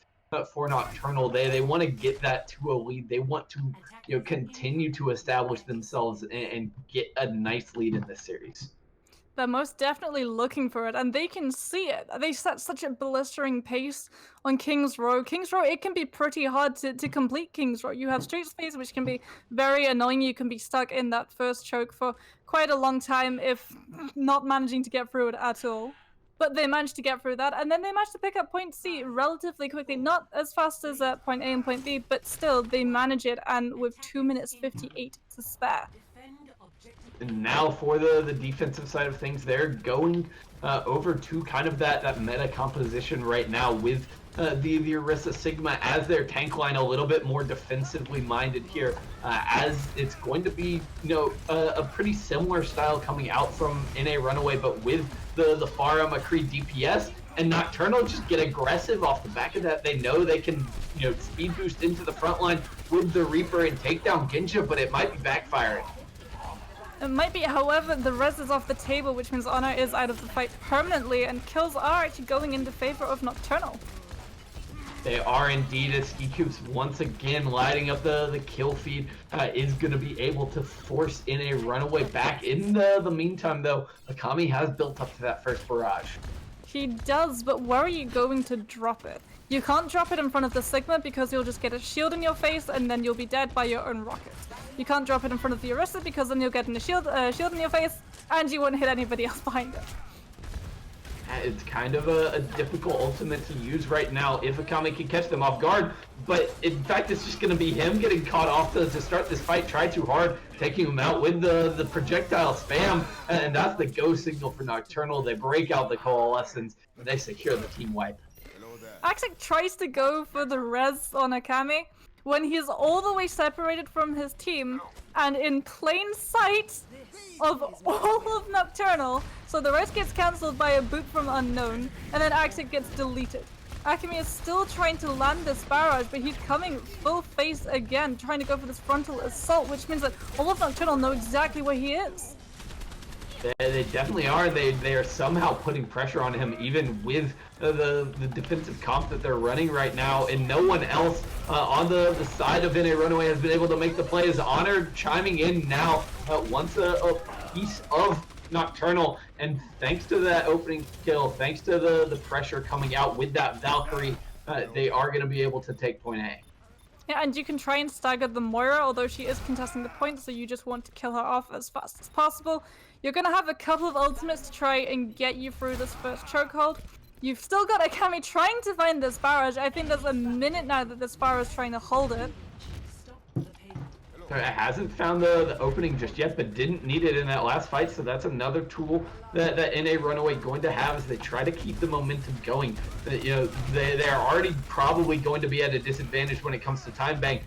for Nocturnal. They want to get that to a lead. They want to continue to establish themselves and get a nice lead in this series. They're most definitely looking for it, and they can see it. They set such a blistering pace on King's Row. King's Row, it can be pretty hard to complete King's Row. You have street space, which can be very annoying. You can be stuck in that first choke for quite a long time, if not managing to get through it at all. But they managed to get through that, and then they managed to pick up point C relatively quickly. Not as fast as point A and point B, but still, they manage it, and with 2 minutes 58 to spare. And now for the defensive side of things, they're going over to kind of that meta composition right now with the Orisa Sigma as their tank line, a little bit more defensively minded here, as it's going to be a pretty similar style coming out from NA Runaway, but with the Farah McCree DPS. And Nocturnal just get aggressive off the back of that. They know they can speed boost into the front line with the Reaper and take down Ginja, but it might be backfiring. It might be, however, the res is off the table, which means Honor is out of the fight permanently, and kills are actually going into favor of Nocturnal. They are indeed, as Skikoops once again lighting up the kill feed, is going to be able to force in a Runaway back. In the meantime, though, Akami has built up to that first barrage. He does, but where are you going to drop it? You can't drop it in front of the Sigma because you'll just get a shield in your face and then you'll be dead by your own rockets. You can't drop it in front of the Orisa because then you'll get a shield in your face and you won't hit anybody else behind it. It's kind of a difficult ultimate to use right now if Akame can catch them off guard, but in fact it's just going to be him getting caught off to start this fight. Try too hard, taking him out with the projectile spam, and that's the go signal for Nocturnal. They break out the Coalescence, and they secure the team wipe. Axic tries to go for the res on Akame when he's all the way separated from his team and in plain sight of all of Nocturnal, so the res gets cancelled by a boot from Unknown, and then Axic gets deleted. Akame is still trying to land this barrage, but he's coming full face again, trying to go for this frontal assault, which means that all of Nocturnal know exactly where he is. They definitely are. They are somehow putting pressure on him, even with the defensive comp that they're running right now, and no one else on the side of NA Runaway has been able to make the plays. Honor chiming in now, wants a piece of Nocturnal, and thanks to that opening kill, thanks to the pressure coming out with that Valkyrie, they are going to be able to take point A. Yeah, and you can try and stagger the Moira, although she is contesting the point, so you just want to kill her off as fast as possible. You're going to have a couple of ultimates to try and get you through this first chokehold. You've still got Akame trying to find this barrage. I think there's a minute now that this barrage is trying to hold it. It hasn't found the opening just yet, but didn't need it in that last fight, so that's another tool that NA Runaway going to have as they try to keep the momentum going. You know, they're already probably going to be at a disadvantage when it comes to time bank,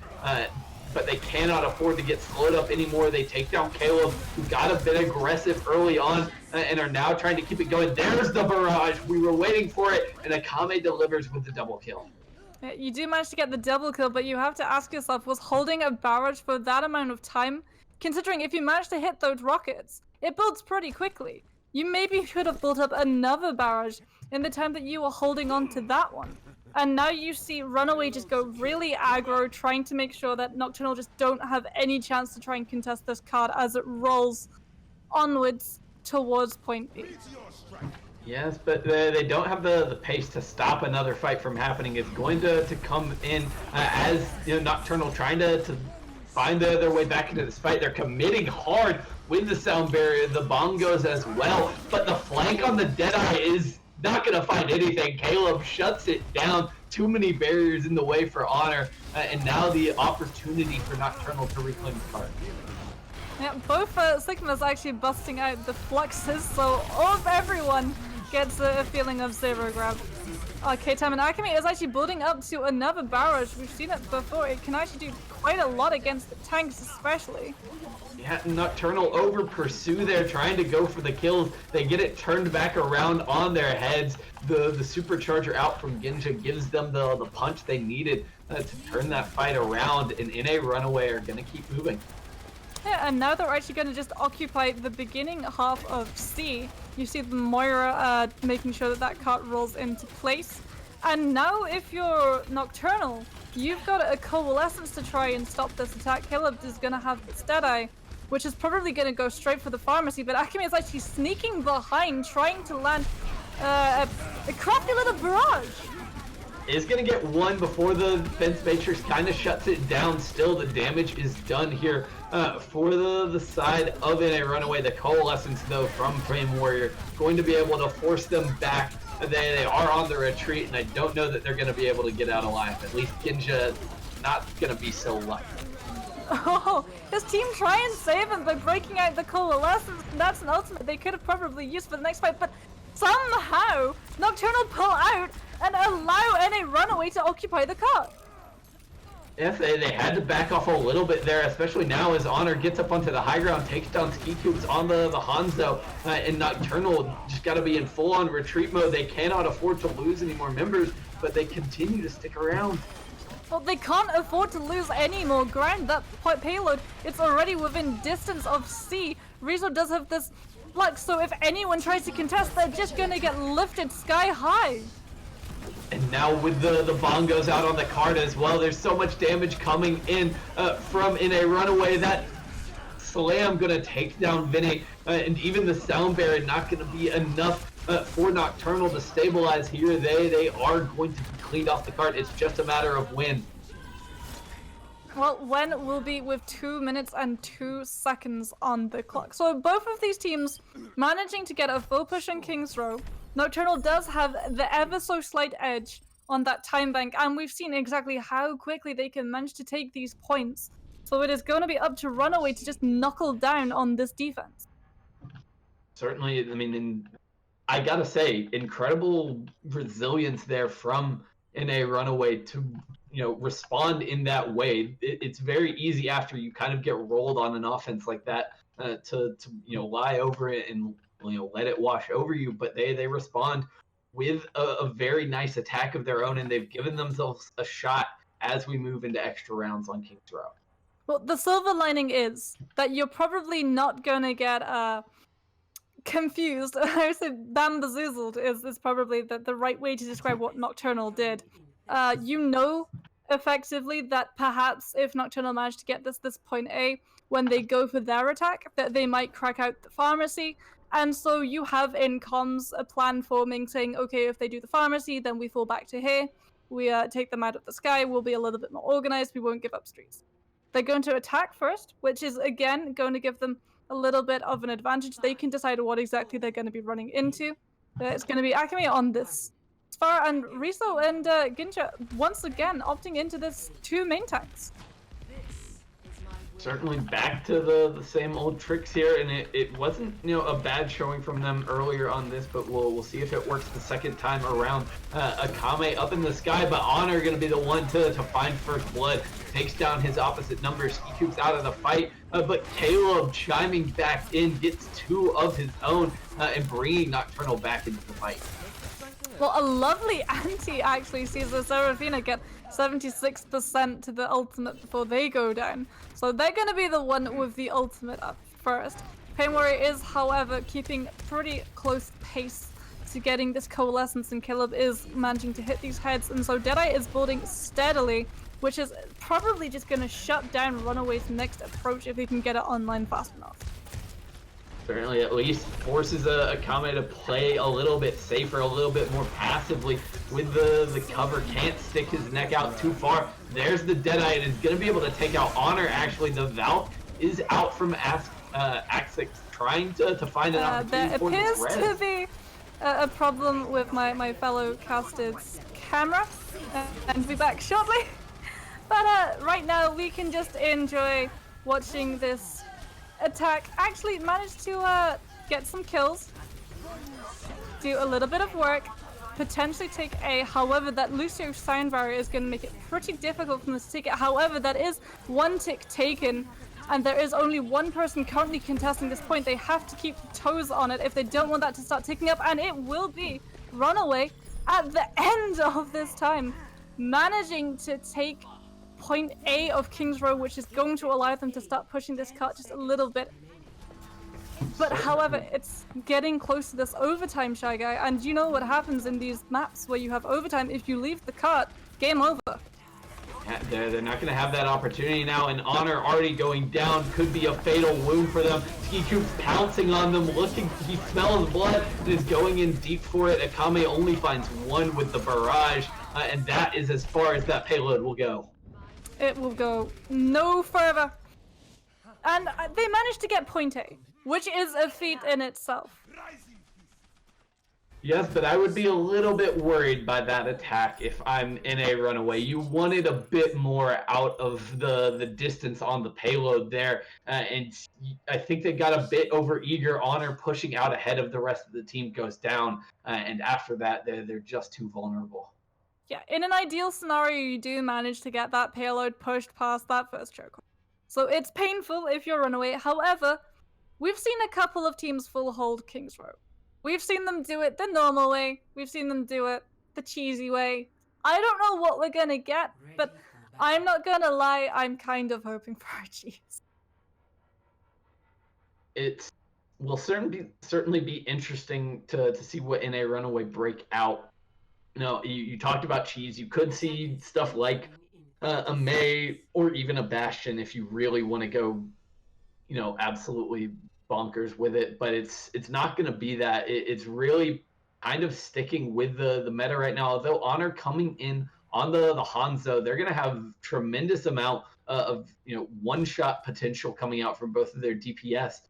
but they cannot afford to get slowed up anymore. They take down Caleb, who got a bit aggressive early on, and are now trying to keep it going. There's the barrage. We were waiting for it, and Akame delivers with the double kill. You do manage to get the double kill, but you have to ask yourself, was holding a barrage for that amount of time, considering if you manage to hit those rockets, it builds pretty quickly. You maybe should have built up another barrage in the time that you were holding on to that one. And now you see Runaway just go really aggro, trying to make sure that Nocturnal just don't have any chance to try and contest this card as it rolls onwards towards point B. Yes, but they don't have the pace to stop another fight from happening. It's going to come in as Nocturnal trying to find their way back into this fight. They're committing hard with the sound barrier, the bongos as well, but the flank on the Deadeye is not going to find anything. Caleb shuts it down. Too many barriers in the way for Honor, and now the opportunity for Nocturnal to reclaim the card. Yeah, both Sigmas actually busting out the fluxes, so all of everyone gets a feeling of zero grab. K-Time and Akame is actually building up to another barrage. We've seen it before. It can actually do quite a lot against the tanks especially. Yeah, Nocturnal over pursue there, trying to go for the kills. They get it turned back around on their heads. The supercharger out from Ginja gives them the punch they needed to turn that fight around, and NA Runaway are going to keep moving. Yeah, and now they're actually going to just occupy the beginning half of C. You see the Moira making sure that cart rolls into place. And now if you're Nocturnal, you've got a Coalescence to try and stop this attack. Caleb is going to have this Deadeye, which is probably going to go straight for the pharmacy, but Akame is actually sneaking behind, trying to land a crafty little barrage. Is going to get one before the defense matrix kind of shuts it down. Still, the damage is done here for the side of NA Runaway. The Coalescence, though, from Flame Warrior, going to be able to force them back. They are on the retreat, and I don't know that they're going to be able to get out alive. At least Ginja not going to be so lucky. Oh, his team try and save him by breaking out the Coalescence, and that's an ultimate they could have probably used for the next fight, but somehow Nocturnal pull out and allow NA Runaway to occupy the cart. Yes, they had to back off a little bit there, especially now as Honor gets up onto the high ground, takes down Ski Cubes on the Hanzo, and Nocturnal just got to be in full-on retreat mode. They cannot afford to lose any more members, but they continue to stick around. Well, they can't afford to lose any more ground. That payload, it's already within distance of C. Rizzo does have this flux, so if anyone tries to contest, they're just gonna get lifted sky high. And now with the bongos out on the card as well, there's so much damage coming in from NA Runaway. That slam gonna take down Vinny, and even the sound barrier not gonna be enough for Nocturnal to stabilize here. They are going to be cleaned off the card. It's just a matter of when. Well, when will be with 2 minutes and 2 seconds on the clock. So both of these teams managing to get a full push on King's Row, Nocturnal does have the ever so slight edge on that time bank, and we've seen exactly how quickly they can manage to take these points. So it is going to be up to Runaway to just knuckle down on this defense. Certainly, I mean, I gotta say, incredible resilience there from NA Runaway to respond in that way. It's very easy after you kind of get rolled on an offense like that to lie over it and let it wash over you. But they respond with a very nice attack of their own, and they've given themselves a shot as we move into extra rounds on King's Row. Well, the silver lining is that you're probably not gonna get confused. I would say bamboozled is probably the right way to describe what Nocturnal did. Effectively that perhaps if Nocturnal managed to get this point A, when they go for their attack, that they might crack out the pharmacy. And so you have in comms a plan forming saying, okay, if they do the pharmacy, then we fall back to here. We take them out of the sky. We'll be a little bit more organized. We won't give up streets. They're going to attack first, which is, again, going to give them a little bit of an advantage. They can decide what exactly they're going to be running into. It's going to be Akame on this Sfar, and Riso and Ginja once again opting into this two main tanks. Certainly back to the same old tricks here, and it wasn't a bad showing from them earlier on this, but we'll see if it works the second time around. Akame up in the sky, but Honor going to be the one to find first blood. Takes down his opposite number. Ski out of the fight, but Caleb chiming back in, gets two of his own, and bringing Nocturnal back into the fight. Well, a lovely anti actually sees the Seraphina get 76% to the ultimate before they go down. So they're going to be the one with the ultimate up first. Pain Warrior is, however, keeping pretty close pace to getting this coalescence, and Caleb is managing to hit these heads, and so Deadeye is building steadily, which is probably just going to shut down Runaway's next approach if they can get it online fast enough. Certainly at least forces Akame to play a little bit safer, a little bit more passively with the cover. Can't stick his neck out too far. There's the Deadeye, and is going to be able to take out Honor. Actually, the Valk is out from Axix, trying to find an opportunity for this res. There appears to be a problem with my fellow casted's camera, and be back shortly. But right now, we can just enjoy watching this attack actually managed to get some kills, do a little bit of work, potentially take A. However, that Lucio sound barrier is going to make it pretty difficult for them to take it. However, that is one tick taken, and there is only one person currently contesting this point. They have to keep toes on it if they don't want that to start ticking up, and it will be Runaway at the end of this time, managing to take point A of King's Row, which is going to allow them to start pushing this cut just a little bit. But however, it's getting close to this overtime, Shy Guy, and you know what happens in these maps where you have overtime. If you leave the cut, game over. Yeah, they're not going to have that opportunity now, and Honor already going down. Could be a fatal wound for them. Ski Coop's pouncing on them, looking, he smells blood, and is going in deep for it. Akame only finds one with the barrage, and that is as far as that payload will go. It will go no further. And they managed to get point A, which is a feat in itself. Yes, but I would be a little bit worried by that attack if I'm in a Runaway. You wanted a bit more out of the distance on the payload there, and I think they got a bit overeager. Honor pushing out ahead of the rest of the team goes down, and after that, they're just too vulnerable. Yeah, in an ideal scenario, you do manage to get that payload pushed past that first choke. So it's painful if you're Runaway. However, we've seen a couple of teams full hold King's Row. We've seen them do it the normal way. We've seen them do it the cheesy way. I don't know what we're gonna get, but I'm not gonna lie, I'm kind of hoping for a cheese. It will certainly be interesting to see what NA Runaway break out. You talked about cheese. You could see stuff like a May or even a Bastion if you really want to go, absolutely bonkers with it. But it's not going to be that. It's really kind of sticking with the meta right now. Although Honor coming in on the Hanzo, they're going to have tremendous amount of one-shot potential coming out from both of their DPS.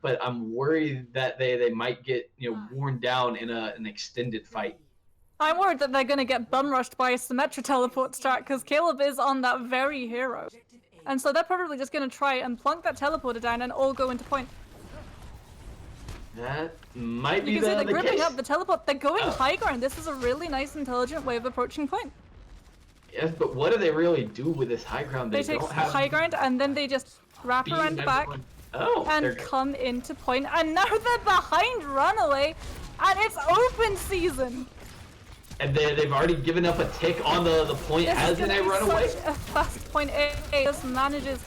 but I'm worried that they might get worn down in an extended fight. I'm worried that they're gonna get bum rushed by a Symmetra teleport strat because Caleb is on that very hero. And so they're probably just gonna try and plunk that teleporter down and all go into point. That might be you can see they're the gripping case. up the teleport. They're going high ground. This is a really nice, intelligent way of approaching point. Yes, but what do they really do with this high ground? They take high ground and then they just wrap around the back and come into point. And now they're behind Runaway, and it's open season. And they've already given up a tick on the point as in a Runaway. Such a fast point A just manages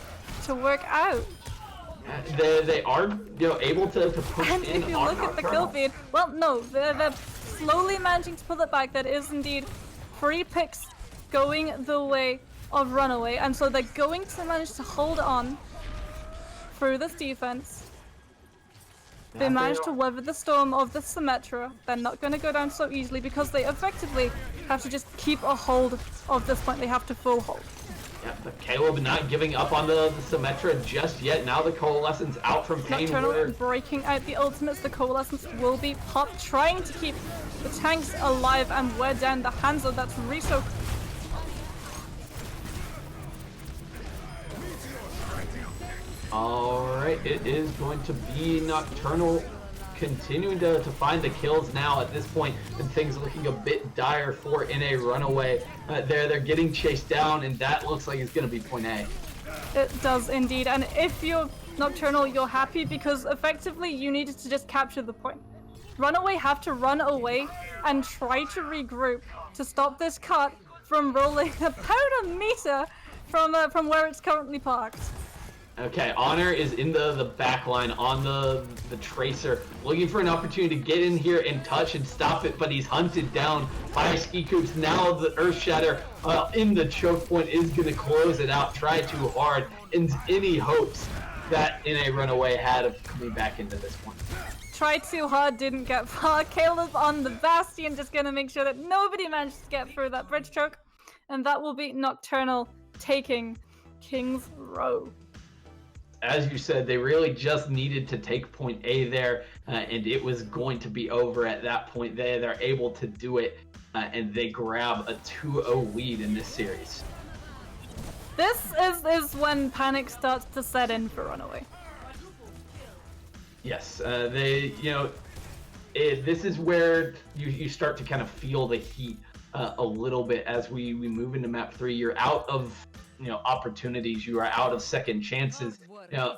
to work out. They are able to push and in. And if you look at the kill feed, well, no, they're slowly managing to pull it back. That is indeed 3 picks going the way of Runaway, and so they're going to manage to hold on through this defense. They managed to weather the storm of the Symmetra. They're not going to go down so easily because they effectively have to just keep a hold of this point. They have to full hold. Yeah, but Caleb not giving up on the Symmetra just yet. Now the Coalescence out from Pain. Nocturnal breaking out the ultimates. The Coalescence will be popped, trying to keep the tanks alive and wear down the Hanzo. That's Riso. Alright, it is going to be Nocturnal continuing to find the kills now at this point, and things looking a bit dire for NA Runaway. They're getting chased down, and that looks like it's going to be point A. It does indeed, and if you're Nocturnal, you're happy because effectively you needed to just capture the point. Runaway have to run away and try to regroup to stop this cut from rolling about a meter from where it's currently parked. Okay, Honor is in the back line on the Tracer, looking for an opportunity to get in here and touch and stop it, but he's hunted down by Ski Coops. Now the Earth Shatter in the choke point is going to close it out. Try too hard, and any hopes that NA Runaway had of coming back into this one. Try too hard, didn't get far. Caleb on the Bastion, just going to make sure that nobody managed to get through that bridge choke, and that will be Nocturnal taking King's Row. As you said, they really just needed to take point A there, and it was going to be over at that point. They're able to do it, and they grab a 2-0 lead in this series. This is when panic starts to set in for Runaway. Yes, this is where you start to kind of feel the heat a little bit as we move into map 3. You're out of opportunities, you are out of second chances.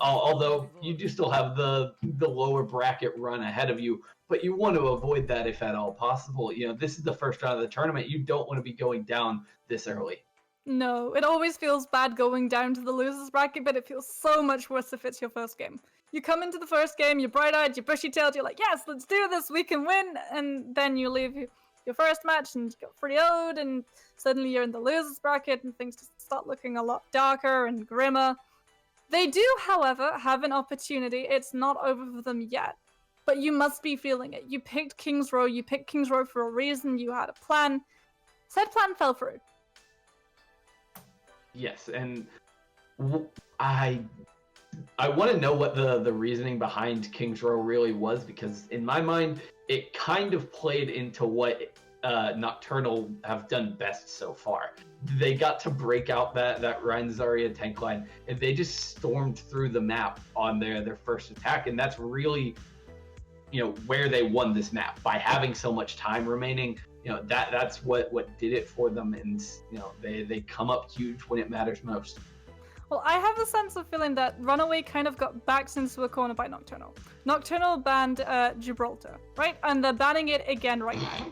Although you do still have the lower bracket run ahead of you, but you want to avoid that if at all possible. This is the first round of the tournament. You don't want to be going down this early. No, it always feels bad going down to the losers bracket, but it feels so much worse if it's your first game. You come into the first game, you're bright-eyed, you're bushy-tailed, you're like, yes, let's do this, we can win, and then you leave your first match and you got 3-0'd, and suddenly you're in the losers bracket and things just start looking a lot darker and grimmer. They do, however, have an opportunity. It's not over for them yet, but you must be feeling it. You picked King's Row. You picked King's Row for a reason. You had a plan. Said plan fell through. Yes, and I want to know what the reasoning behind King's Row really was, because in my mind, it kind of played into what Nocturnal have done best so far. They got to break out that Ryan Zarya tank line, and they just stormed through the map on their first attack, and that's really where they won this map, by having so much time remaining. That's what did it for them, and they come up huge when it matters most. Well, I have a sense of feeling that Runaway kind of got backed into a corner by Nocturnal. Nocturnal banned Gibraltar, right? And they're banning it again right now.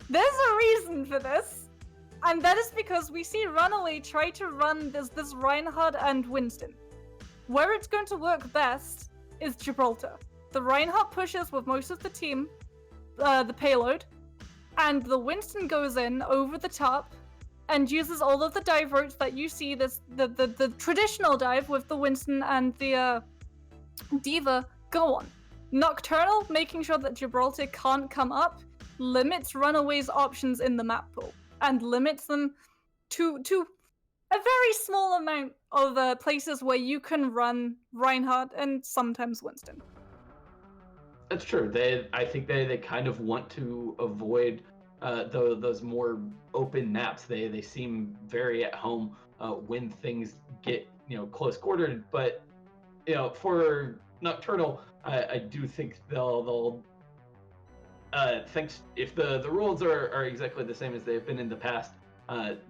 There's a reason for this, and that is because we see Runaway try to run this Reinhardt and Winston. Where it's going to work best is Gibraltar. The Reinhardt pushes with most of the team, the payload, and the Winston goes in over the top and uses all of the dive routes that you see, the traditional dive with the Winston and the Diva go on. Nocturnal, making sure that Gibraltar can't come up, limits Runaway's options in the map pool, and limits them to a very small amount of places where you can run Reinhardt and sometimes Winston. That's true. I think they kind of want to avoid those more open maps. They seem very at home when things get close quartered. But for Nocturnal, I do think they'll thanks if the rules are exactly the same as they've been in the past.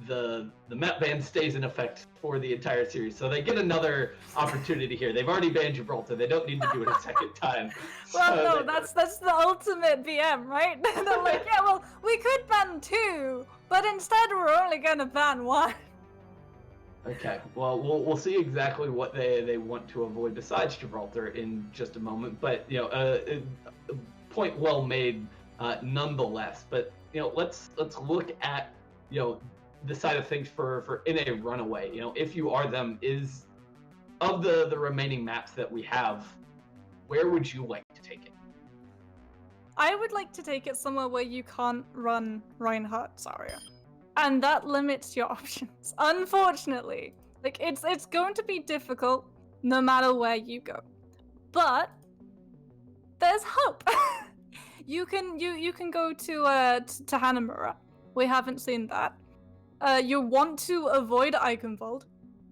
The map ban stays in effect for the entire series, so they get another opportunity here. They've already banned Gibraltar; they don't need to do it a second time. Well, So no, that's the ultimate BM, right? They're like, yeah, well, we could ban 2, but instead we're only gonna ban 1. Okay, well, we'll see exactly what they want to avoid besides Gibraltar in just a moment. But point well made, nonetheless. But let's look at the side of things for in a Runaway. If you are them, is of the remaining maps that we have, where would you like to take it? I would like to take it somewhere where you can't run Reinhardt Zarya. And that limits your options. Unfortunately. Like it's going to be difficult no matter where you go. But there's hope. you can go to Hanamura. We haven't seen that. You want to avoid Eichenwald.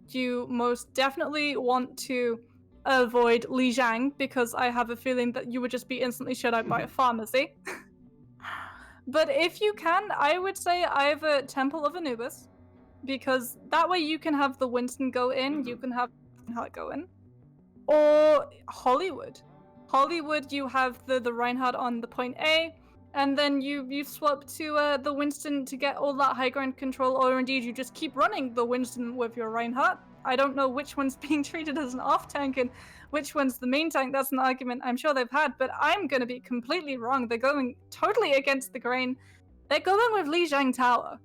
You most definitely want to avoid Lijiang, because I have a feeling that you would just be instantly shut out by a pharmacy. But if you can, I would say either Temple of Anubis, because that way you can have the Winston go in, you can have Reinhardt go in, or Hollywood. Hollywood, you have the Reinhardt on the point A, and then you swap to the Winston to get all that high ground control, or indeed you just keep running the Winston with your Reinhardt. I don't know which one's being treated as an off tank and which one's the main tank. That's an argument I'm sure they've had, but I'm going to be completely wrong. They're going totally against the grain. They're going with Lijiang Tower.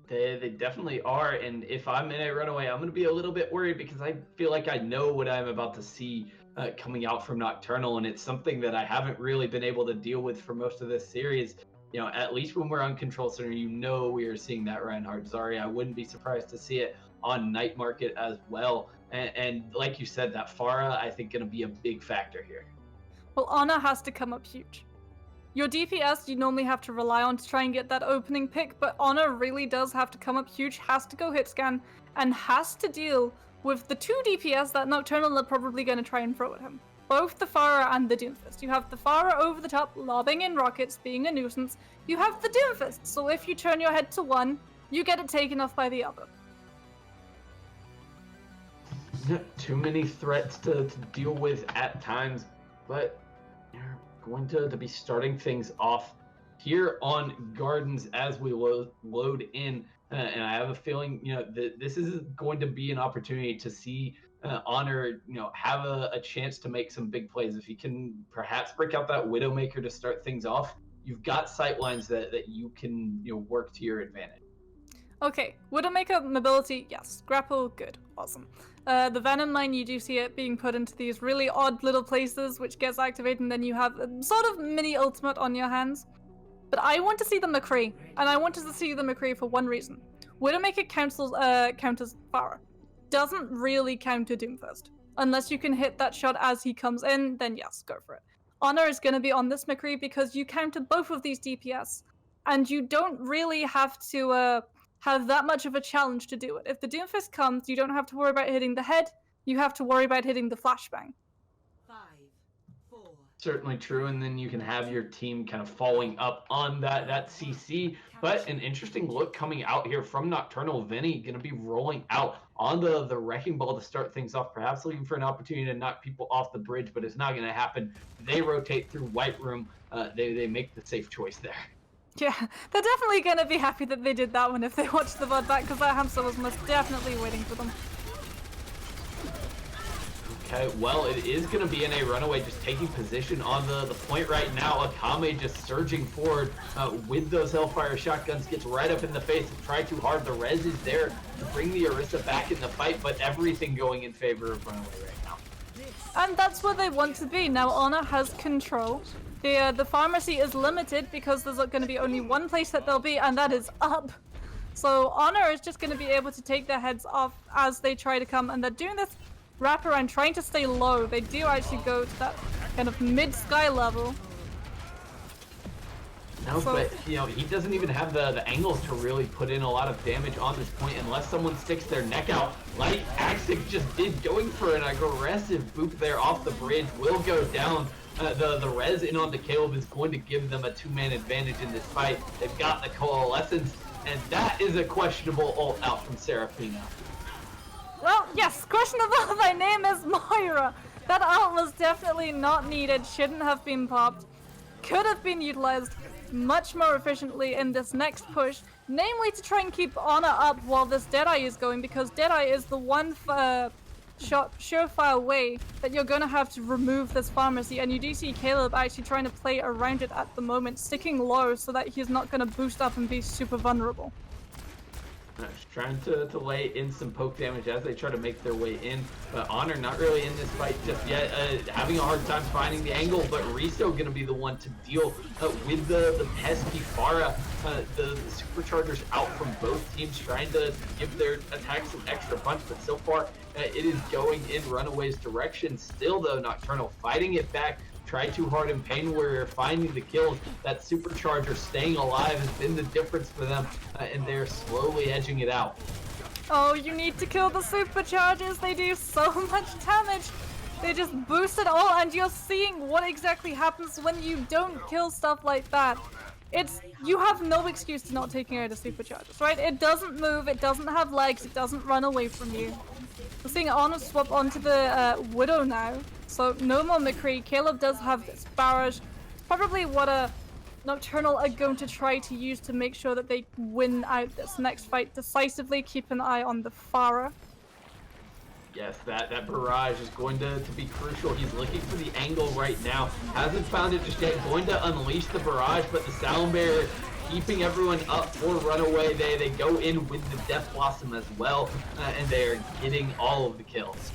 They definitely are, and if I'm in a Runaway, I'm going to be a little bit worried because I feel like I know what I'm about to see coming out from Nocturnal, and it's something that I haven't really been able to deal with for most of this series. At least when we're on Control Center, we are seeing that Reinhardt Zarya. I wouldn't be surprised to see it on Night Market as well. And like you said, that Pharah, I think, going to be a big factor here. Well, Ana has to come up huge. Your DPS you normally have to rely on to try and get that opening pick, but Ana really does have to come up huge, has to go hit scan, and has to deal with the 2 DPS that Nocturnal are probably going to try and throw at him. Both the Pharah and the Doomfist. You have the Pharah over the top, lobbing in rockets, being a nuisance. You have the Doomfist, so if you turn your head to one, you get it taken off by the other. Too many threats to deal with at times, but you're going to be starting things off here on Gardens as we load in, and I have a feeling this is going to be an opportunity to see Honor have a chance to make some big plays. If you can perhaps break out that Widowmaker to start things off, you've got sightlines that you can work to your advantage. Okay, Widowmaker mobility, yes. Grapple, good, awesome. The Venom line, you do see it being put into these really odd little places, which gets activated, and then you have a sort of mini ultimate on your hands. But I want to see the McCree, and I wanted to see the McCree for one reason. Widowmaker counters Pharah. Doesn't really counter Doomfist. Unless you can hit that shot as he comes in, then yes, go for it. Honor is going to be on this McCree because you counter both of these DPS, and you don't really have to have that much of a challenge to do it. If the Doomfist comes, you don't have to worry about hitting the head, you have to worry about hitting the flashbang. 5, 4. Certainly true, and then you can have your team kind of following up on that CC. But an interesting look coming out here from Nocturnal. Vinny going to be rolling out on the Wrecking Ball to start things off, perhaps looking for an opportunity to knock people off the bridge, but it's not going to happen. They rotate through White Room. They make the safe choice there. Yeah, they're definitely going to be happy that they did that one if they watched the VOD back, because that hamster was most definitely waiting for them. Okay, well, it is going to be in a Runaway just taking position on the point right now. Akame just surging forward with those Hellfire shotguns, gets right up in the face and try too hard. The res is there to bring the Orisa back in the fight, but everything going in favor of Runaway right now. And that's where they want to be. Now Honor has control. The pharmacy is limited because there's going to be only one place that they'll be, and that is up. So Honor is just going to be able to take their heads off as they try to come, and they're doing this wraparound, trying to stay low. They do actually go to that kind of mid-sky level. No, So- but he doesn't even have the angles to really put in a lot of damage on this point unless someone sticks their neck out like Axic just did, going for an aggressive boop there off the bridge. Will go down. The res in onto Caleb is going to give them a two-man advantage in this fight. They've got the Coalescence, and that is a questionable ult out from Seraphina. Well, yes, questionable. My name is Moira. That ult was definitely not needed, shouldn't have been popped. Could have been utilized much more efficiently in this next push, namely to try and keep Honor up while this Deadeye is going, because Deadeye is the one surefire way that you're going to have to remove this pharmacy, and you do see Caleb actually trying to play around it at the moment, sticking low so that he's not going to boost up and be super vulnerable. Trying to lay in some poke damage as they try to make their way in, but Honor not really in this fight just yet, having a hard time finding the angle, but Riso gonna be the one to deal with the pesky Pharah. The superchargers out from both teams trying to give their attacks some extra punch, but so far it is going in Runaway's direction. Still though, Nocturnal fighting it back. Try too hard in Pain Warrior, finding the kills. That supercharger staying alive has been the difference for them, and they're slowly edging it out. Oh, you need to kill the superchargers. They do so much damage. They just boost it all, and you're seeing what exactly happens when you don't kill stuff like that. You have no excuse to not taking out the superchargers, right? It doesn't move, it doesn't have legs, it doesn't run away from you. We're seeing Honor swap onto the Widow now, so no more McCree. Caleb does have this barrage. Probably what a Nocturnal are going to try to use to make sure that they win out this next fight decisively. Keep an eye on the Pharah. Yes, that barrage is going to be crucial. He's looking for the angle right now. Hasn't found it just yet. Going to unleash the barrage, but the Sound Barrier keeping everyone up for Runaway. They go in with the Death Blossom as well, and they are getting all of the kills.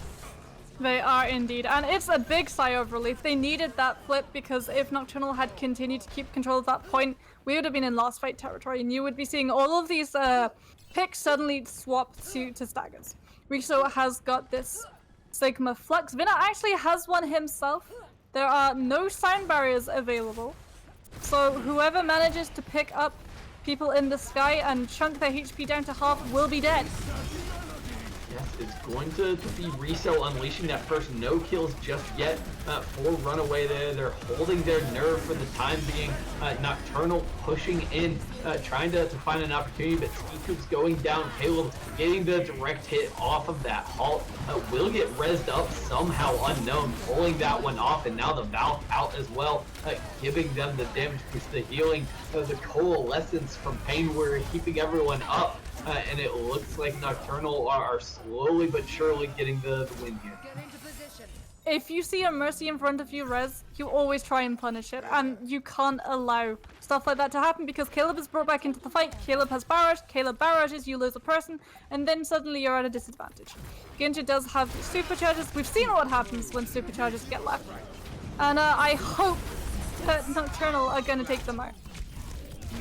They are indeed, and it's a big sigh of relief. They needed that flip, because if Nocturnal had continued to keep control at that point, we would have been in last fight territory, and you would be seeing all of these picks suddenly swap to staggers. Riso has got this Sigma Flux. Vinna actually has one himself. There are no sound barriers available, so whoever manages to pick up people in the sky and chunk their HP down to half will be dead. Yes, it's going to be Riso unleashing that first no kills just yet for Runaway. They're holding their nerve for the time being. Nocturnal pushing in, trying to find an opportunity, but Ski-Coop's going down. Caleb getting the direct hit off of that halt. Will get rezzed up somehow unknown, pulling that one off, and now the Valve out as well, giving them the damage boost, the healing, the Coalescence from Pain Warrior, keeping everyone up. And it looks like Nocturnal are slowly but surely getting the win here. If you see a Mercy in front of you, Rez, you always try and punish it, and you can't allow stuff like that to happen, because Caleb is brought back into the fight. Caleb has barrage, Caleb barrages, you lose a person, and then suddenly you're at a disadvantage. Genja does have supercharges. We've seen what happens when supercharges get left, and I hope that Nocturnal are going to take them out.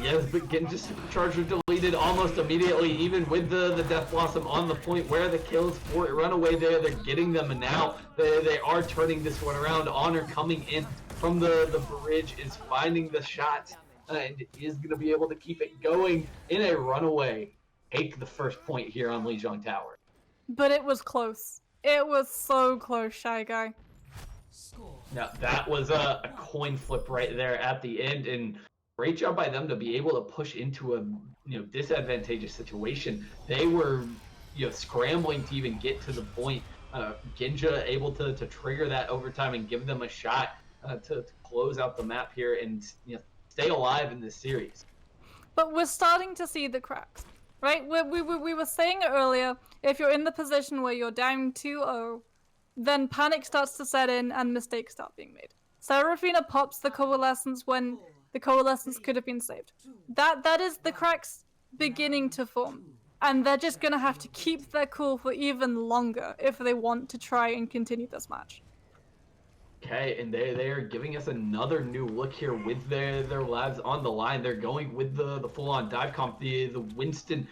Yes, but Genja Supercharger deleted almost immediately, even with the Death Blossom on the point where the kills for Runaway there. They're getting them, and now they are turning this one around. Honor coming in from the bridge is finding the shot, and is going to be able to keep it going in a Runaway. Take the first point here on Lijiang Tower. But it was close. It was so close, Shy Guy. Now, that was a coin flip right there at the end, and great job by them to be able to push into a disadvantageous situation. They were scrambling to even get to the point. Genja able to trigger that overtime and give them a shot to close out the map here and stay alive in this series. But we're starting to see the cracks, right? We were saying it earlier, if you're in the position where you're down 2-0, then panic starts to set in and mistakes start being made. Seraphina pops the Coalescence when the Coalescence could have been saved. That is the cracks beginning to form. And they're just gonna have to keep their cool for even longer if they want to try and continue this match. Okay, and they are giving us another new look here with their labs on the line. They're going with the full-on dive comp, the Winston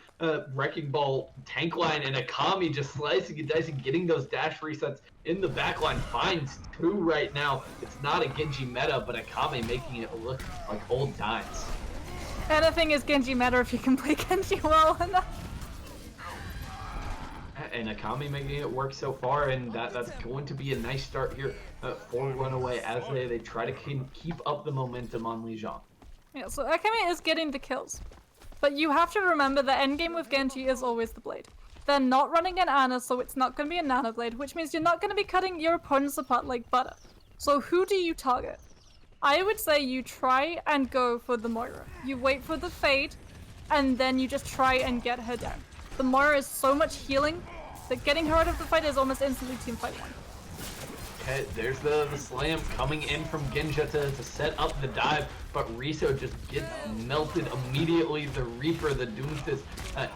wrecking ball tank line, and Akami just slicing and dicing, getting those dash resets in the back line. Finds two right now. It's not a Genji meta, but Akami making it look like old times. Anything is Genji meta if you can play Genji well enough. And Akami making it work so far, and that's going to be a nice start here for Runaway as they try to keep up the momentum on Lijiang. Yeah, so Akami is getting the kills. But you have to remember the endgame with Genji is always the blade. They're not running an Ana, so it's not going to be a Nano Blade, which means you're not going to be cutting your opponents apart like butter. So who do you target? I would say you try and go for the Moira. You wait for the fade, and then you just try and get her down. The Moira is so much healing that getting her out of the fight is almost instantly teamfight one. Okay, there's the slam coming in from Ginja to set up the dive, but Riso just gets melted immediately. The Reaper, the Doomfist,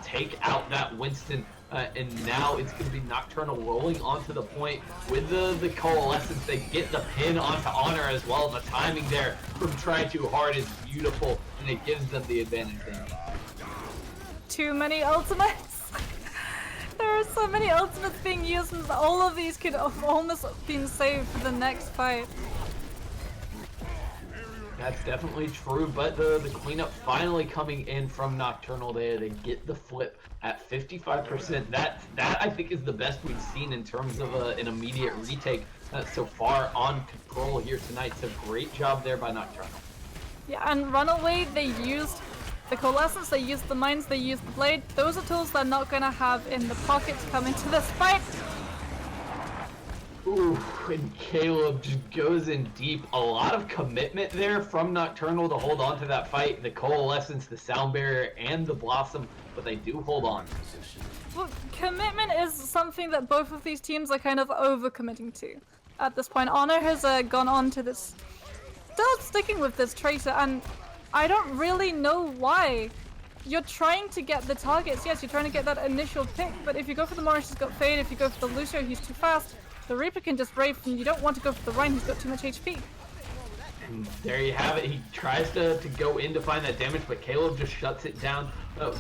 take out that Winston, and now it's going to be Nocturnal rolling onto the point with the Coalescence. They get the pin onto Honor as well. The timing there from trying too hard is beautiful, and it gives them the advantage they need. Too many ultimates. There are so many ultimates being used, and all of these could have almost been saved for the next fight. That's definitely true, but the cleanup finally coming in from Nocturnal. They get the flip at 55%. That I think is the best we've seen in terms of an immediate retake so far on Control here tonight. So great job there by Nocturnal. Yeah, and Runaway, they used the Coalescence, they used the Mines, they used the Blade. Those are tools they're not going to have in the pocket to come into this fight. Ooh, and Caleb just goes in deep. A lot of commitment there from Nocturnal to hold on to that fight. The Coalescence, the Sound Barrier, and the Blossom, but they do hold on. Well, commitment is something that both of these teams are kind of over-committing to at this point. Honor has gone on to this, still sticking with this Tracer, and I don't really know why. You're trying to get the targets, yes, you're trying to get that initial pick, but if you go for the Morris, he's got Fade. If you go for the Lucio, he's too fast. The Reaper can just Wraith, and you don't want to go for the Rhine, he's got too much HP. And there you have it. He tries to go in to find that damage, but Caleb just shuts it down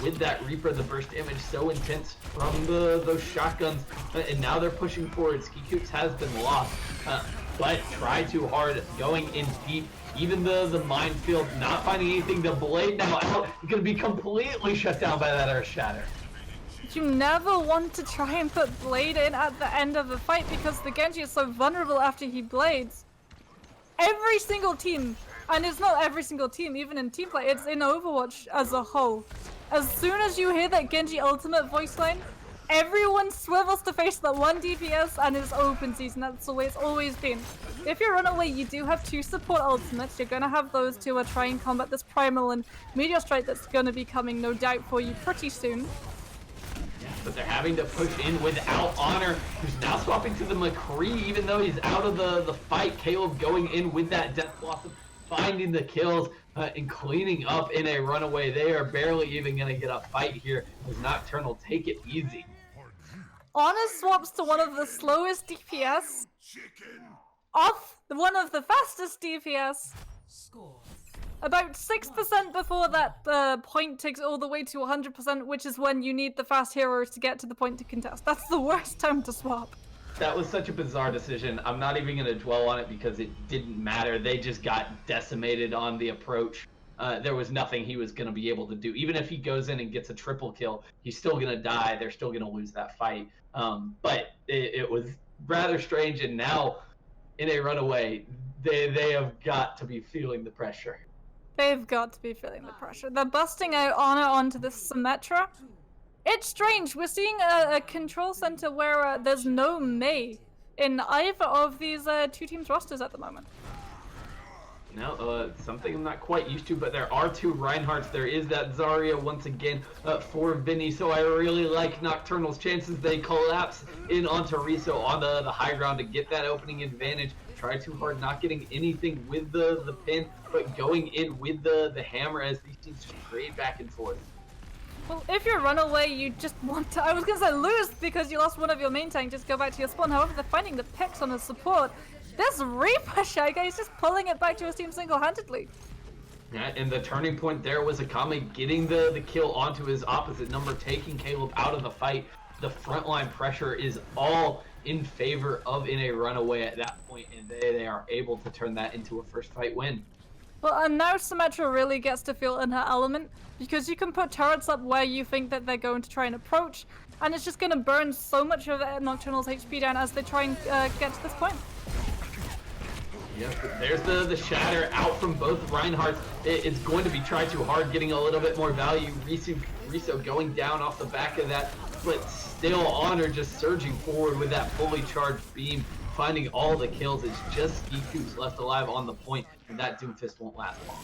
with that Reaper. The burst damage so intense from those shotguns, and now they're pushing forward. Skikoots has been lost, but try too hard, going in deep. Even the minefield, not finding anything. The Blade now out, going to be completely shut down by that Earth Shatter. You never want to try and put Blade in at the end of a fight because the Genji is so vulnerable after he blades. Every single team, and it's not every single team, even in team play, it's in Overwatch as a whole. As soon as you hear that Genji ultimate voice line, everyone swivels to face that one DPS and it's open season. That's the way it's always been. If you're Runaway, you do have two support ultimates. You're going to have those two try and combat this Primal and Meteor Strike that's going to be coming, no doubt, for you pretty soon. But they're having to push in without Honor, who's now swapping to the McCree, even though he's out of the fight. Caleb going in with that Death Blossom, finding the kills, and cleaning up in a Runaway. They are barely even going to get a fight here as Nocturnal take it easy. Honor swaps to one of the slowest DPS, off one of the fastest DPS. Score. About 6% before that point takes all the way to 100%, which is when you need the fast heroes to get to the point to contest. That's the worst time to swap. That was such a bizarre decision. I'm not even going to dwell on it because it didn't matter. They just got decimated on the approach. There was nothing he was going to be able to do. Even if he goes in and gets a triple kill, he's still going to die. They're still going to lose that fight. But it was rather strange, and now in a Runaway, they have got to be feeling the pressure. They've got to be feeling the pressure. They're busting out Honor onto this Symmetra. It's strange. We're seeing a control center where there's no Mei in either of these two teams' rosters at the moment. No, something I'm not quite used to, but there are two Reinhardts. There is that Zarya once again for Vinny, so I really like Nocturnal's chances. They collapse in onto Riso on the high ground to get that opening advantage. Try too hard, not getting anything with the pin, but going in with the hammer as these teams just trade back and forth. Well, if you're Runaway, you just want to, I was going to say lose because you lost one of your main tank, just go back to your spawn. However, they're finding the picks on the support. This Reaper Shy Guy is just pulling it back to his team single-handedly. Yeah, and the turning point there was Akame getting the kill onto his opposite number, taking Caleb out of the fight. The frontline pressure is all in favor of In a Runaway at that point, and they are able to turn that into a first fight win. Well, and now Symmetra really gets to feel in her element, because you can put turrets up where you think that they're going to try and approach, and it's just going to burn so much of Nocturnal's HP down as they try and get to this point. Yep, there's the shatter out from both Reinhardts. It's going to be tried too hard, getting a little bit more value. Riso going down off the back of that, but still Honor just surging forward with that fully charged beam, finding all the kills. It's just Iku's left alive on the point, and that Doomfist won't last long.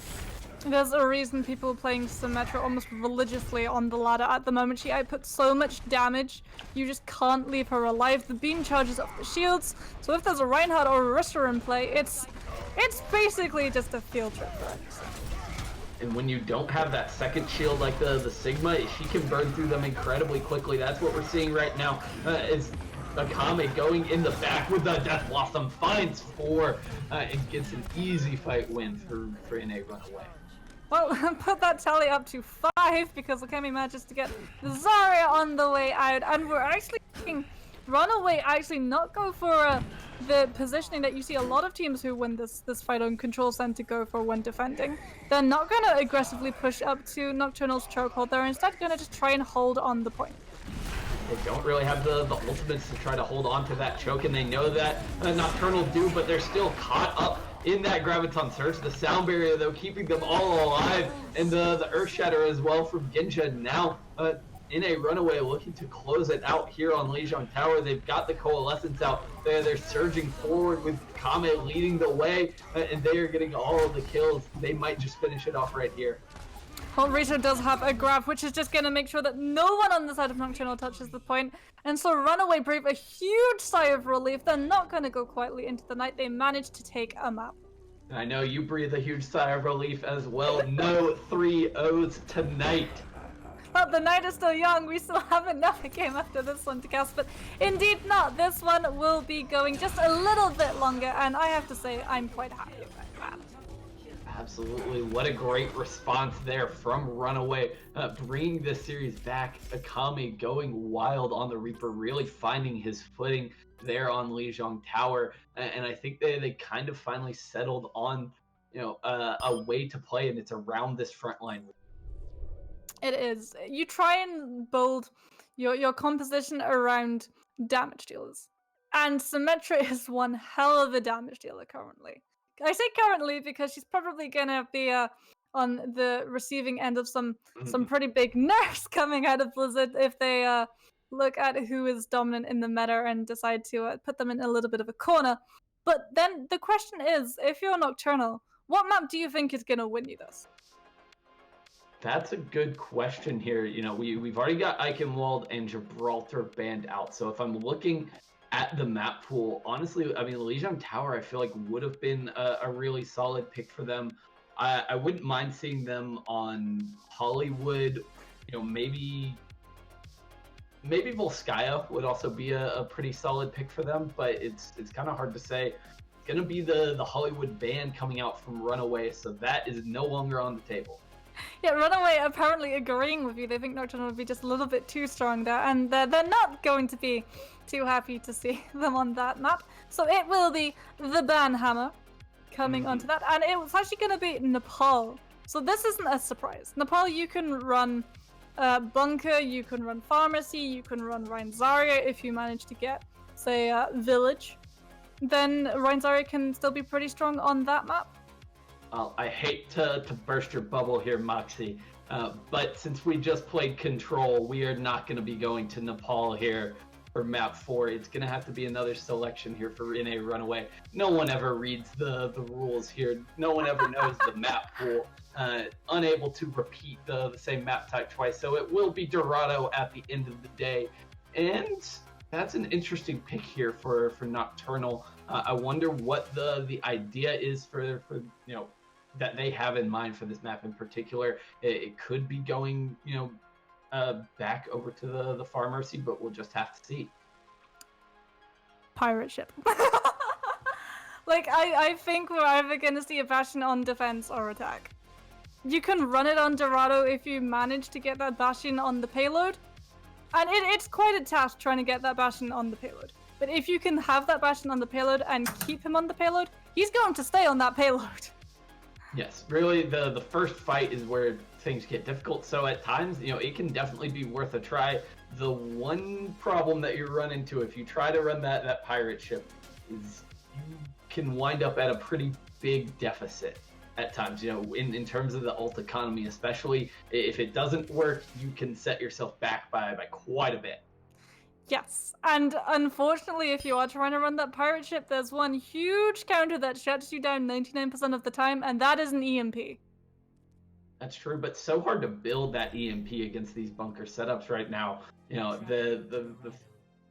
There's a reason people are playing Symmetra almost religiously on the ladder at the moment. She outputs so much damage, you just can't leave her alive. The beam charges off the shields, so if there's a Reinhardt or a Rissa in play, it's basically just a field trip for us. And when you don't have that second shield like the Sigma, she can burn through them incredibly quickly. That's what we're seeing right now. Is Akame going in the back with the Death Blossom, finds 4, and gets an easy fight win for NA Runaway. Well, put that tally up to 5 because Akame manages to get Zarya on the way out, and we're actually seeing Runaway actually not go for the positioning that you see a lot of teams who win this fight on control tend to go for when defending. They're not going to aggressively push up to Nocturnal's chokehold. They're instead going to just try and hold on the point. They don't really have the ultimates to try to hold on to that choke, and they know that Nocturnal do, but they're still caught up in that Graviton Surge. The sound barrier, though, keeping them all alive, and the Earth Shatter as well from Ginja. Now, In a Runaway looking to close it out here on Lijiang Tower. They've got the Coalescence out there. They're surging forward with Kame leading the way, and they are getting all of the kills. They might just finish it off right here. Well, Rito does have a grab, which is just going to make sure that no one on the side of Nocturnal touches the point. And so Runaway breathe a huge sigh of relief. They're not going to go quietly into the night. They managed to take a map. I know you breathe a huge sigh of relief as well. No 3-0s tonight. Well, the night is still young. We still have another game after this one to cast, but indeed not. This one will be going just a little bit longer, and I have to say I'm quite happy about that. Absolutely. What a great response there from Runaway, bringing this series back. Akame going wild on the Reaper, really finding his footing there on Lijiang Tower, and I think they kind of finally settled on, a way to play, and it's around this front line. It is. You try and build your composition around damage dealers, and Symmetra is one hell of a damage dealer currently. I say currently because she's probably gonna be on the receiving end of some pretty big nerfs coming out of Blizzard if they look at who is dominant in the meta and decide to put them in a little bit of a corner. But then the question is, if you're Nocturnal, what map do you think is gonna win you this? That's a good question here. We've already got Eichenwald and Gibraltar banned out. So if I'm looking at the map pool, honestly, I mean, Lijiang Tower, I feel like would have been a really solid pick for them. I wouldn't mind seeing them on Hollywood. Maybe Volskaya would also be a pretty solid pick for them, but it's kind of hard to say. It's going to be the Hollywood ban coming out from Runaway, so that is no longer on the table. Yeah, Runaway apparently agreeing with you. They think Nocturnal would be just a little bit too strong there, and they're not going to be too happy to see them on that map. So it will be the Banhammer coming onto that, and it was actually going to be Nepal. So this isn't a surprise. Nepal, you can run Bunker, you can run Pharmacy, you can run Rein Zarya if you manage to get, say, Village. Then Rein Zarya can still be pretty strong on that map. I hate to burst your bubble here, Moxie, but since we just played Control, we are not going to be going to Nepal here for map 4. It's going to have to be another selection here for NA Runaway. No one ever reads the rules here. No one ever knows the map pool. Unable to repeat the same map type twice, so it will be Dorado at the end of the day. And that's an interesting pick here for Nocturnal. I wonder what the idea is for that they have in mind for this map in particular. It could be going, back over to the Pharmacy, but we'll just have to see. Pirate ship. Like, I think we're either going to see a Bastion on defense or attack. You can run it on Dorado if you manage to get that Bastion on the payload. And it's quite a task trying to get that Bastion on the payload. But if you can have that Bastion on the payload and keep him on the payload, he's going to stay on that payload. Yes, really, the first fight is where things get difficult. So at times, it can definitely be worth a try. The one problem that you run into if you try to run that pirate ship is you can wind up at a pretty big deficit at times, in terms of the ult economy, especially if it doesn't work, you can set yourself back by quite a bit. Yes, and unfortunately, if you are trying to run that pirate ship, there's one huge counter that shuts you down 99% of the time, and that is an EMP. That's true, but so hard to build that EMP against these bunker setups right now.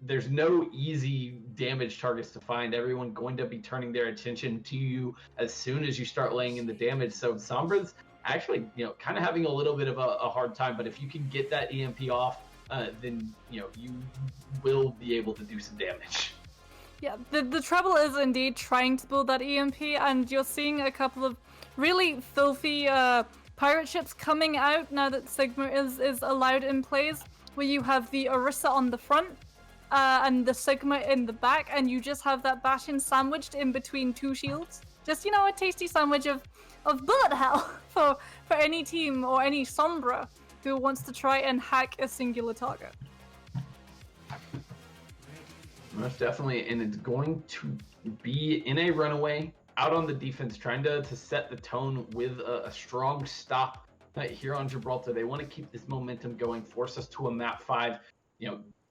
There's no easy damage targets to find. Everyone going to be turning their attention to you as soon as you start laying in the damage. So Sombra's actually, kind of having a little bit of a hard time. But if you can get that EMP off, then you will be able to do some damage. Yeah, the trouble is indeed trying to build that EMP, and you're seeing a couple of really filthy pirate ships coming out now that Sigma is allowed in plays, where you have the Orisa on the front and the Sigma in the back, and you just have that Bastion sandwiched in between two shields. Just, a tasty sandwich of bullet hell for any team or any Sombra who wants to try and hack a singular target. Most definitely, and it's going to be in a Runaway, out on the defense, trying to set the tone with a strong stop here on Gibraltar. They want to keep this momentum going, force us to a map 5,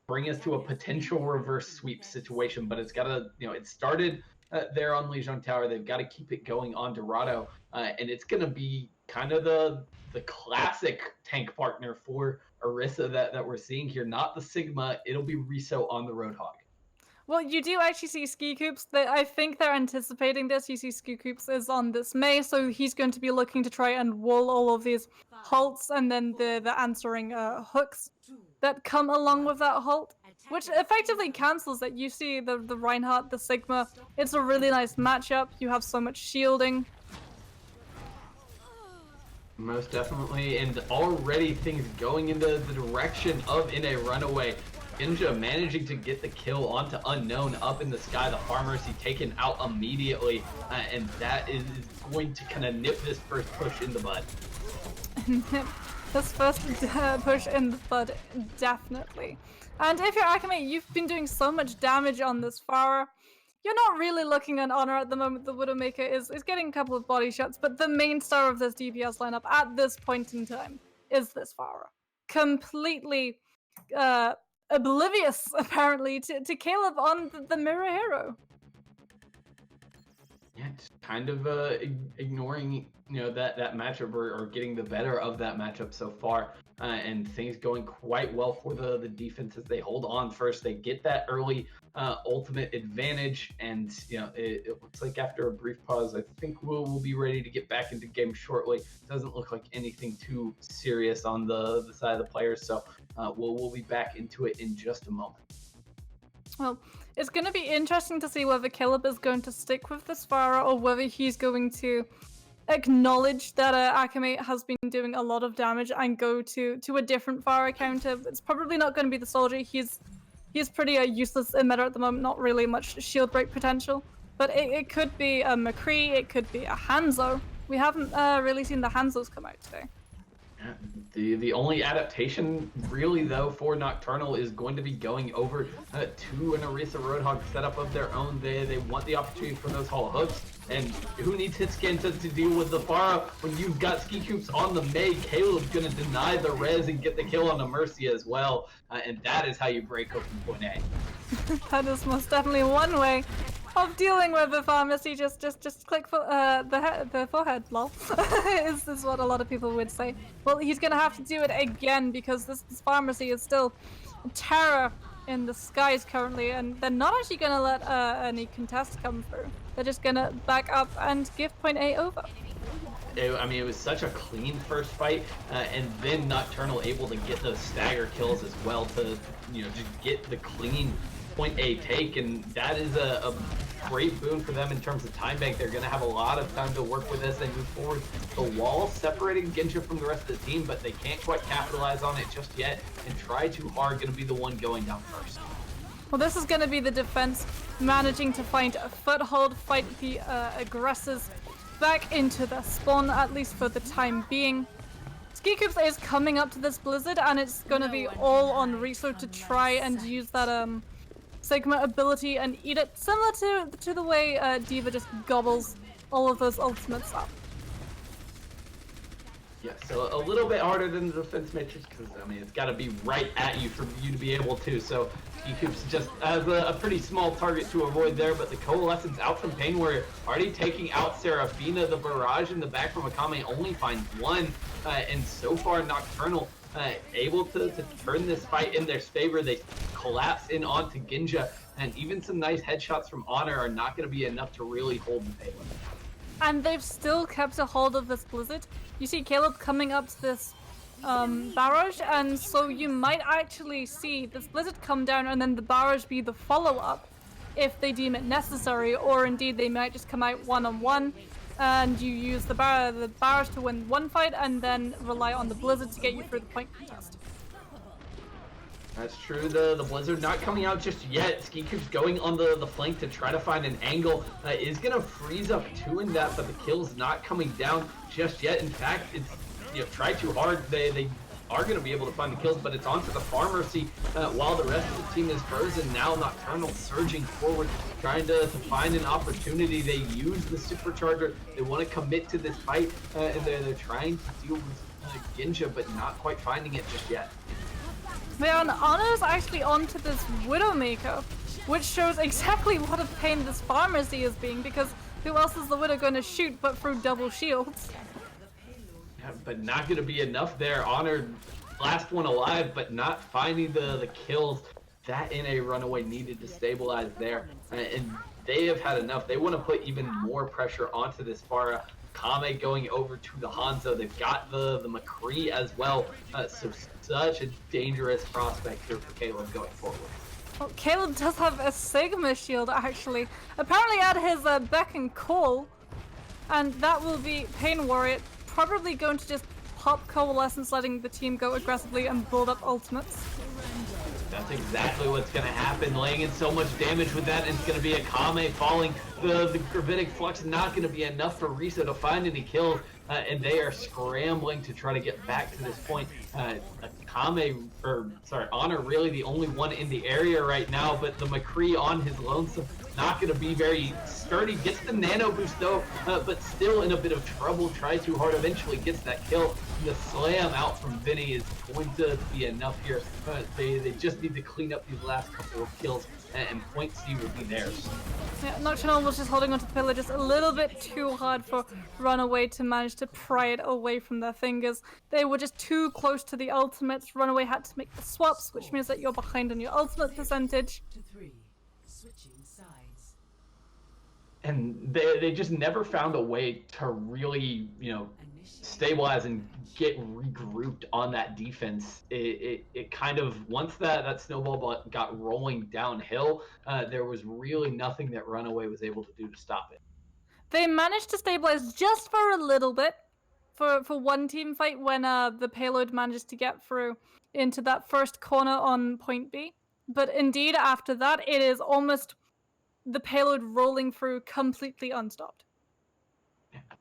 bring us to a potential reverse sweep situation, but it's got to, it started there on Legion Tower. They've got to keep it going on Dorado, and it's going to be kind of the classic tank partner for Orisa that we're seeing here, not the Sigma. It'll be Riso on the Roadhog. Well, you do actually see Ski Coops. I think they're anticipating this. You see Ski Coops is on this May, so he's going to be looking to try and wall all of these halts and then the answering hooks that come along with that halt, which effectively cancels that. You see the Reinhardt, the Sigma. It's a really nice matchup. You have so much shielding. Most definitely, and already things going into the direction of in a Runaway. Ninja managing to get the kill onto Unknown up in the sky. The Pharmacy taken out immediately, and that is going to kind of nip this first push in the bud. This first push in the bud, definitely. And if you're Akame, you've been doing so much damage on this Pharah. You're not really looking at Honor at the moment. The Widowmaker is getting a couple of body shots, but the main star of this DPS lineup at this point in time is this Pharah. Completely oblivious, apparently, to Caleb on the Mirror Hero. Yeah, it's kind of ignoring, that matchup or getting the better of that matchup so far, and things going quite well for the defense as they hold on first. They get that early ultimate advantage, and it looks like after a brief pause, I think we'll be ready to get back into game shortly. Doesn't look like anything too serious on the side of the players, so we'll be back into it in just a moment. Well, it's going to be interesting to see whether Caleb is going to stick with this Pharah or whether he's going to acknowledge that Akame has been doing a lot of damage and go to a different Pharah counter. It's probably not going to be the Soldier. He's pretty useless emitter at the moment, not really much shield break potential. But it could be a McCree, it could be a Hanzo. We haven't really seen the Hanzos come out today. The only adaptation really though for Nocturnal is going to be going over to an Orisa Roadhog setup of their own. They want the opportunity for those hollow hooks, and who needs Hitscan to deal with the Pharah when you've got Ski Coops on the May? Caleb's gonna deny the res and get the kill on the Mercy as well, and that is how you break open point A. That is most definitely one way of dealing with the Pharmacy. Just click for the forehead, lol. is what a lot of people would say. Well, he's gonna have to do it again because this Pharmacy is still terror in the skies currently, and they're not actually gonna let any contest come through. They're just gonna back up and give point A over. It was such a clean first fight, and then Nocturnal able to get those stagger kills as well to just get the clean point A take, and that is great boon for them in terms of time bank. They're going to have a lot of time to work with as they move forward. The wall separating Ginja from the rest of the team, but they can't quite capitalize on it just yet, and Try Too Hard going to be the one going down first. Well, this is going to be the defense managing to find a foothold, fight the aggressors back into the spawn, at least for the time being. Ski Coops is coming up to this blizzard, and it's going to be all on Riso to try and use that Sigma ability and eat it, similar to the way D.Va just gobbles all of those ultimates up. Yeah, so a little bit harder than the defense matrix, because, I mean, it's got to be right at you for you to be able to, so Ski Coops just has a pretty small target to avoid there, but the Coalescence out from Pain Warrior, already taking out Seraphina. The barrage in the back from Akame only finds one, and so far Nocturnal able to turn this fight in their favor. They collapse in onto Ginja, and even some nice headshots from Honor are not going to be enough to really hold the payload. And they've still kept a hold of this blizzard. You see Caleb coming up to this barrage, and so you might actually see this blizzard come down and then the barrage be the follow-up if they deem it necessary, or indeed they might just come out one-on-one and you use the barrage to win one fight and then rely on the blizzard to get you through the point contest. That's true. The Blizzard not coming out just yet. Ski Coops going on the flank to try to find an angle. Is going to freeze up two in that, but the kill's not coming down just yet. In fact, it's, you know, Try Too Hard. They are going to be able to find the kills, but it's onto the Pharmacy while the rest of the team is frozen. Now Nocturnal surging forward, trying to find an opportunity. They use the Supercharger. They want to commit to this fight, and they're trying to deal with Ginja, but not quite finding it just yet. Man, Honor's actually onto this Widowmaker, which shows exactly what a pain this Pharmacy is being, because who else is the Widow going to shoot but through double shields? Yeah, but not going to be enough there. Honor, last one alive, but not finding the kills. That in a Runaway needed to stabilize there, and they have had enough. They want to put even more pressure onto this Pharah. Kame going over to the Hanzo. They've got the McCree as well. So such a dangerous prospect here for Caleb going forward. Well, Caleb does have a Sigma shield, actually. Apparently at his beck and call. And that will be Pain Warrior, probably going to just pop Coalescence, letting the team go aggressively and build up ultimates. That's exactly what's going to happen, laying in so much damage with that, and it's going to be a Kame falling. The Gravitic Flux not going to be enough for Riso to find any kills, and they are scrambling to try to get back to this point. Honor really the only one in the area right now, but the McCree on his lonesome, not going to be very sturdy. Gets the nano boost though, but still in a bit of trouble. Try Too Hard eventually gets that kill. The slam out from Vinny is going to be enough here. They just need to clean up these last couple of kills, and point C will be theirs. Yeah, Nocturnal was just holding onto the pillar just a little bit too hard for Runaway to manage to pry it away from their fingers. They were just too close to the ultimates. Runaway had to make the swaps, which means that you're behind on your ultimate percentage. To 3. Switching sides. And they just never found a way to really, you know, stabilize and get regrouped on that defense. It kind of, once that snowball got rolling downhill, there was really nothing that Runaway was able to do to stop it. They managed to stabilize just for a little bit for one team fight when the payload manages to get through into that first corner on point B. But indeed, after that, it is almost the payload rolling through completely unstopped.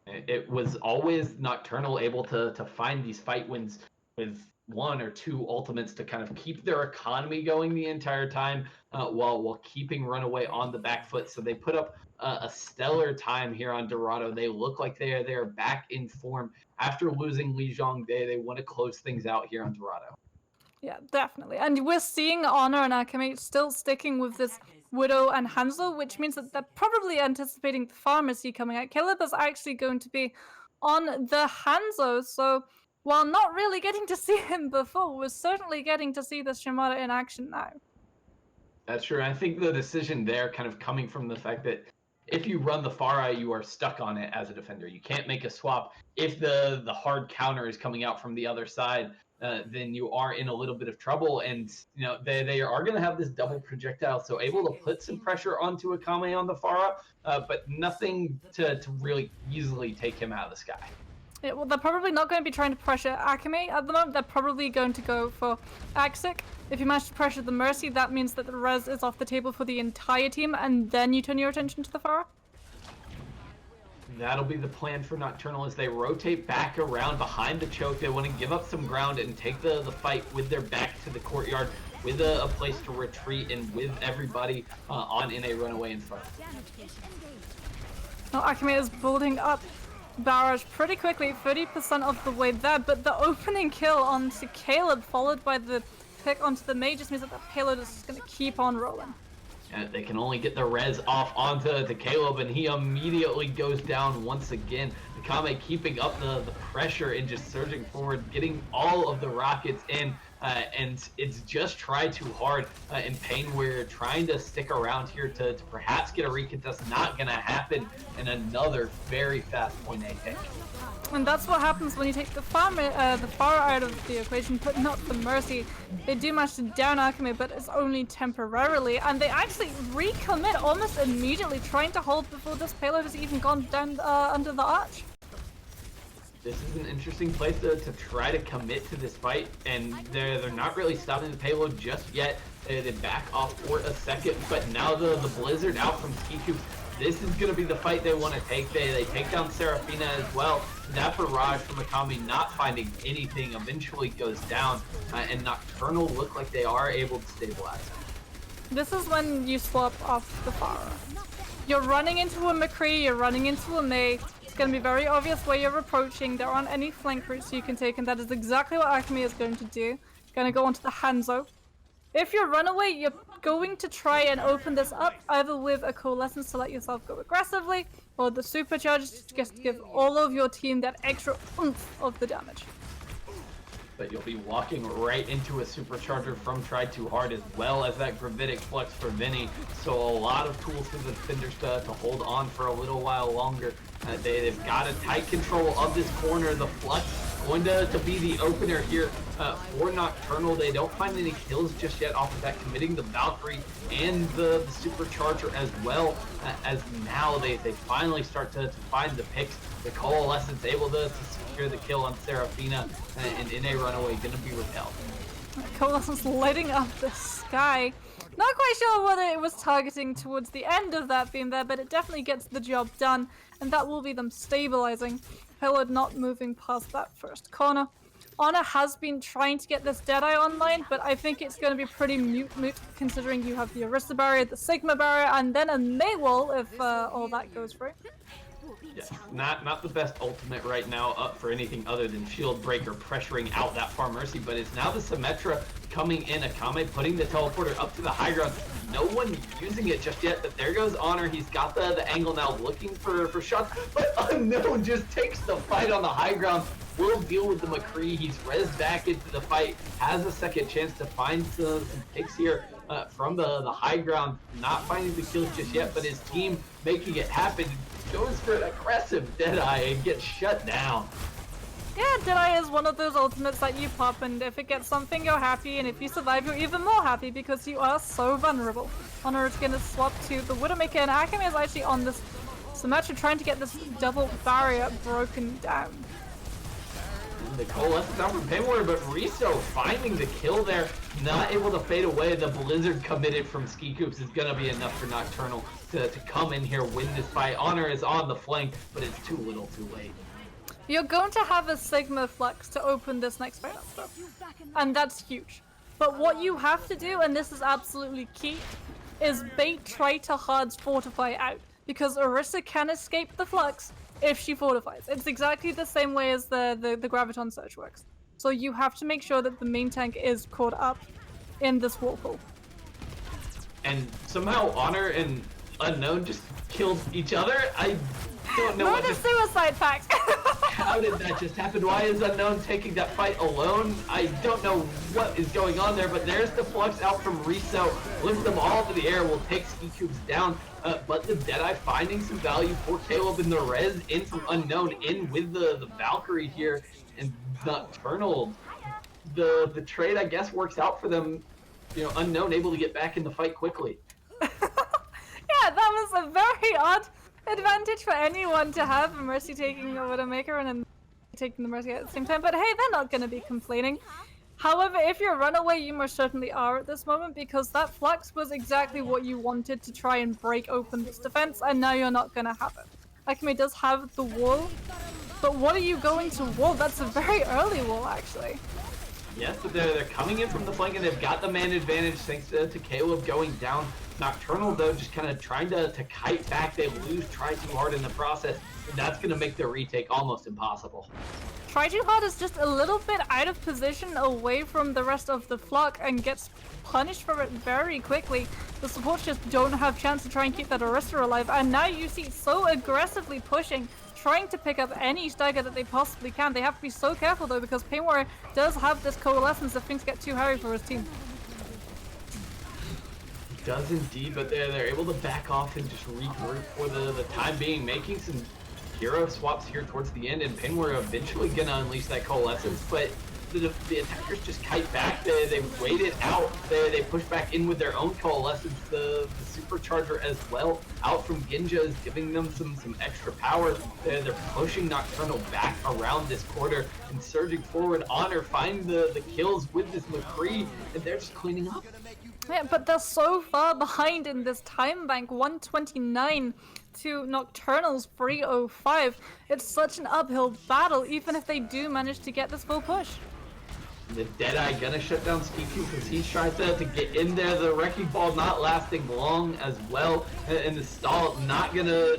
It was always Nocturnal able to find these fight wins with one or two ultimates to kind of keep their economy going the entire time, while keeping Runaway on the back foot. So they put up a stellar time here on Dorado. They look like they're back in form after losing Li Zhong. They want to close things out here on Dorado. Yeah, definitely. And we're seeing Honor and Akame still sticking with this Widow and Hanzo, which means that they're probably anticipating the Pharmacy coming out. Caleb is actually going to be on the Hanzo, so while not really getting to see him before, we're certainly getting to see the Shimada in action now. That's true. I think the decision there kind of coming from the fact that if you run the Pharah, you are stuck on it as a defender. You can't make a swap if the hard counter is coming out from the other side. then you are in a little bit of trouble. And they are going to have this double projectile, so able to put some pressure onto Akame on the Pharah, but nothing to really easily take him out of the sky. Yeah, well, they're probably not going to be trying to pressure Akame at the moment. They're probably going to go for Axic. If you manage to pressure the Mercy, that means that the res is off the table for the entire team, and then you turn your attention to the Pharah. That'll be the plan for Nocturnal as they rotate back around behind the choke. They want to give up some ground and take the fight with their back to the courtyard, with a place to retreat, and with everybody in a runaway in front. Now Akame is building up barrage pretty quickly, 30% of the way there, but the opening kill onto Caleb, followed by the pick onto the mage, just means that the payload is just going to keep on rolling. And they can only get the res off onto Caleb, and he immediately goes down once again. Akame keeping up the pressure and just surging forward, getting all of the rockets in, and it's just try too hard in Pain. We're trying to stick around here to perhaps get a recontest. Not gonna happen, and another very fast point A pick. And that's what happens when you take the Pharah out of the equation, but not the Mercy. They do manage to down Akame, but it's only temporarily, and they actually recommit almost immediately, trying to hold before this payload has even gone down under the arch. This is an interesting place to try to commit to this fight, and they're not really stopping the payload just yet. They back off for a second, but now the Blizzard out from Ski Cubes. This is going to be the fight they want to take. They take down Seraphina as well. That barrage from Akame not finding anything eventually goes down, and Nocturnal look like they are able to stabilize. This is when you swap off the Pharah. You're running into a McCree, you're running into a Mei. It's going to be very obvious where you're approaching. There aren't any flank routes you can take, and that is exactly what Akame is going to do. Going to go onto the Hanzo. If you're Runaway, you're going to try and open this up, either with a Coalescence to let yourself go aggressively, or the Supercharge just to give all of your team that extra oomph of the damage. But you'll be walking right into a Supercharger from Try Too Hard, as well as that Gravitic Flux for Vinny. So a lot of tools for the defenders to hold on for a little while longer. They've got a tight control of this corner. The Flux going to be the opener here for Nocturnal. They don't find any kills just yet off of that, committing the Valkyrie and the Supercharger as well, as now they finally start to find the picks. The Coalescence able to secure the kill on Seraphina, and in a Runaway going to be repelled. Coalescence lighting up the sky. Not quite sure whether it was targeting towards the end of that beam there, but it definitely gets the job done, and that will be them stabilizing. Payload not moving past that first corner. Honor has been trying to get this Deadeye online, but I think it's going to be pretty moot considering you have the Arista barrier, the Sigma barrier, and then a Mei wall if all that goes through. Yes, not the best ultimate right now up for anything other than Shield Breaker pressuring out that Far Mercy, but it's now the Symmetra coming in. Akame putting the teleporter up to the high ground. No one using it just yet, but there goes Honor. He's got the angle now, looking for shots, but Unknown just takes the fight on the high ground. Will deal with the McCree. He's rezzed back into the fight, has a second chance to find some picks here from the high ground. Not finding the kills just yet, but his team making it happen. Goes for an aggressive Deadeye and gets shut down. Yeah, Deadeye is one of those ultimates that you pop, and if it gets something, you're happy, and if you survive, you're even more happy because you are so vulnerable. Honor is going to swap to the Widowmaker, and Akame is actually on this Symmetra trying to get this double barrier broken down. The Coalescence down from Painwater, but Riso finding the kill there, not able to fade away. The Blizzard committed from Ski Coops is going to be enough for Nocturnal to come in here, win this fight. Honor is on the flank, but it's too little too late. You're going to have a Sigma Flux to open this next fight up, though. And that's huge. But what you have to do, and this is absolutely key, is bait Try to Hard's Fortify out. Because Orisa can escape the Flux if she fortifies. It's exactly the same way as the Graviton Surge works. So you have to make sure that the main tank is caught up in this whirlpool. And somehow Honor and Unknown just killed each other? I don't know what the suicide pact! How did that just happen? Why is Unknown taking that fight alone? I don't know what is going on there, but there's the Flux out from Riso. Lifts them all to the air, will take Ski Cubes down. But the Deadeye finding some value for Caleb in the res in from Unknown, in with the Valkyrie here, and Nocturnal the trade, I guess, works out for them. You know, Unknown able to get back in the fight quickly. Yeah, that was a very odd advantage for anyone to have. Mercy taking a Widowmaker and then taking the Mercy at the same time. But hey, they're not going to be complaining. However, if you're Runaway, you most certainly are at this moment, because that Flux was exactly what you wanted to try and break open this defense, and now you're not going to have it. Akame does have the wall, but what are you going to wall? That's a very early wall, actually. Yes, but they're coming in from the flank, and they've got the man advantage thanks to Caleb going down. Nocturnal, though, just kind of trying to kite back. They try too hard in the process, and that's going to make their retake almost impossible. Try Too Hard is just a little bit out of position away from the rest of the flock and gets punished for it very quickly. The supports just don't have chance to try and keep that Arista alive, and now you see so aggressively pushing, trying to pick up any stagger that they possibly can. They have to be so careful though, because Pain Warrior does have this coalescence if things get too hairy for his team. He does indeed, but they're able to back off and just regroup for the time being, making some hero swaps here towards the end, and Pain Warrior eventually gonna unleash that coalescence, but the attackers just kite back. They wait it out. They push back in with their own coalescence. The supercharger as well out from Ginja is giving them some extra power. They're pushing Nocturnal back around this quarter and surging forward. Honor find the kills with this McCree, and they're just cleaning up. Yeah, but they're so far behind in this time bank, 129 to Nocturnal's 305. It's such an uphill battle, even if they do manage to get this full push. The Deadeye gonna shut down Skiku because he's trying to get in there. The Wrecking Ball not lasting long as well, and the stall not gonna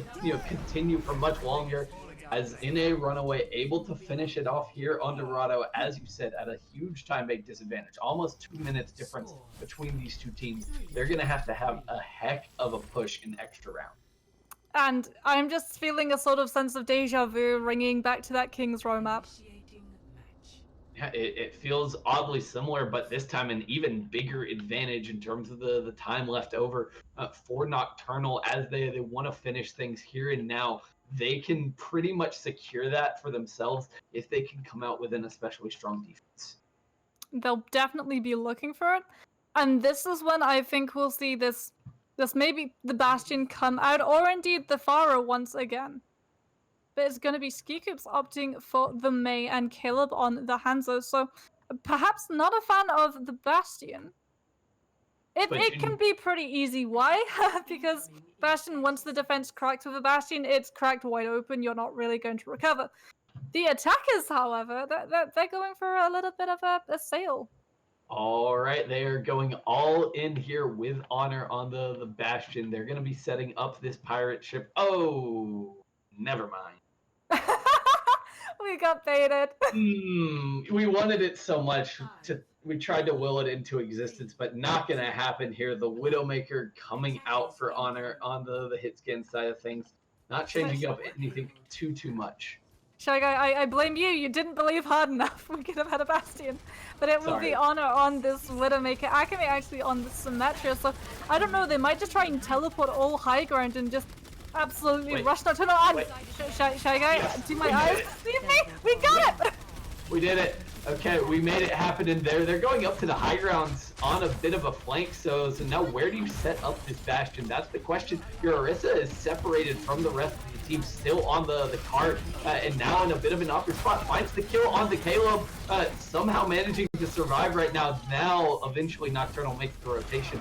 continue for much longer. As in a Runaway able to finish it off here on Dorado, as you said, at a huge time bank disadvantage, almost 2 minutes difference between these two teams. They're gonna have a heck of a push in extra round. And I'm just feeling a sort of sense of deja vu ringing back to that King's Row map. Yeah, it feels oddly similar, but this time an even bigger advantage in terms of the time left over for Nocturnal as they want to finish things here and now. They can pretty much secure that for themselves if they can come out with an especially strong defense. They'll definitely be looking for it. And this is when I think we'll see this maybe the Bastion come out, or indeed the Pharah once again. But it's going to be Skikoops opting for the Mei and Caleb on the Hanzo, so perhaps not a fan of the Bastion. It can be pretty easy. Why? Because Bastion, once the defense cracked with a Bastion, it's cracked wide open, you're not really going to recover. The attackers, however, they're going for a little bit of a sail. All right, they are going all in here with Honor on the Bastion. They're going to be setting up this pirate ship. Oh, never mind. We got baited. We wanted it so much. We tried to will it into existence, but not going to happen here. The Widowmaker coming out for Honor on the hit scan side of things. Not changing up anything too much. Shy Guy, I blame you. You didn't believe hard enough. We could have had a Bastion. But it will be Honor on this Widowmaker. Akame actually on the Symmetra. So I don't know. They might just try and teleport all high ground and just absolutely rush Nocturnal on. Shy Guy, yes, see my eyes? See me? We got it! We did it. Okay, we made it happen in there. They're going up to the high grounds on a bit of a flank. So now where do you set up this Bastion? That's the question. Your Orisa is separated from the rest of the team, still on the cart, and now in a bit of an awkward spot. Finds the kill on the Caleb, somehow managing to survive right now. Now, eventually, Nocturnal makes the rotation.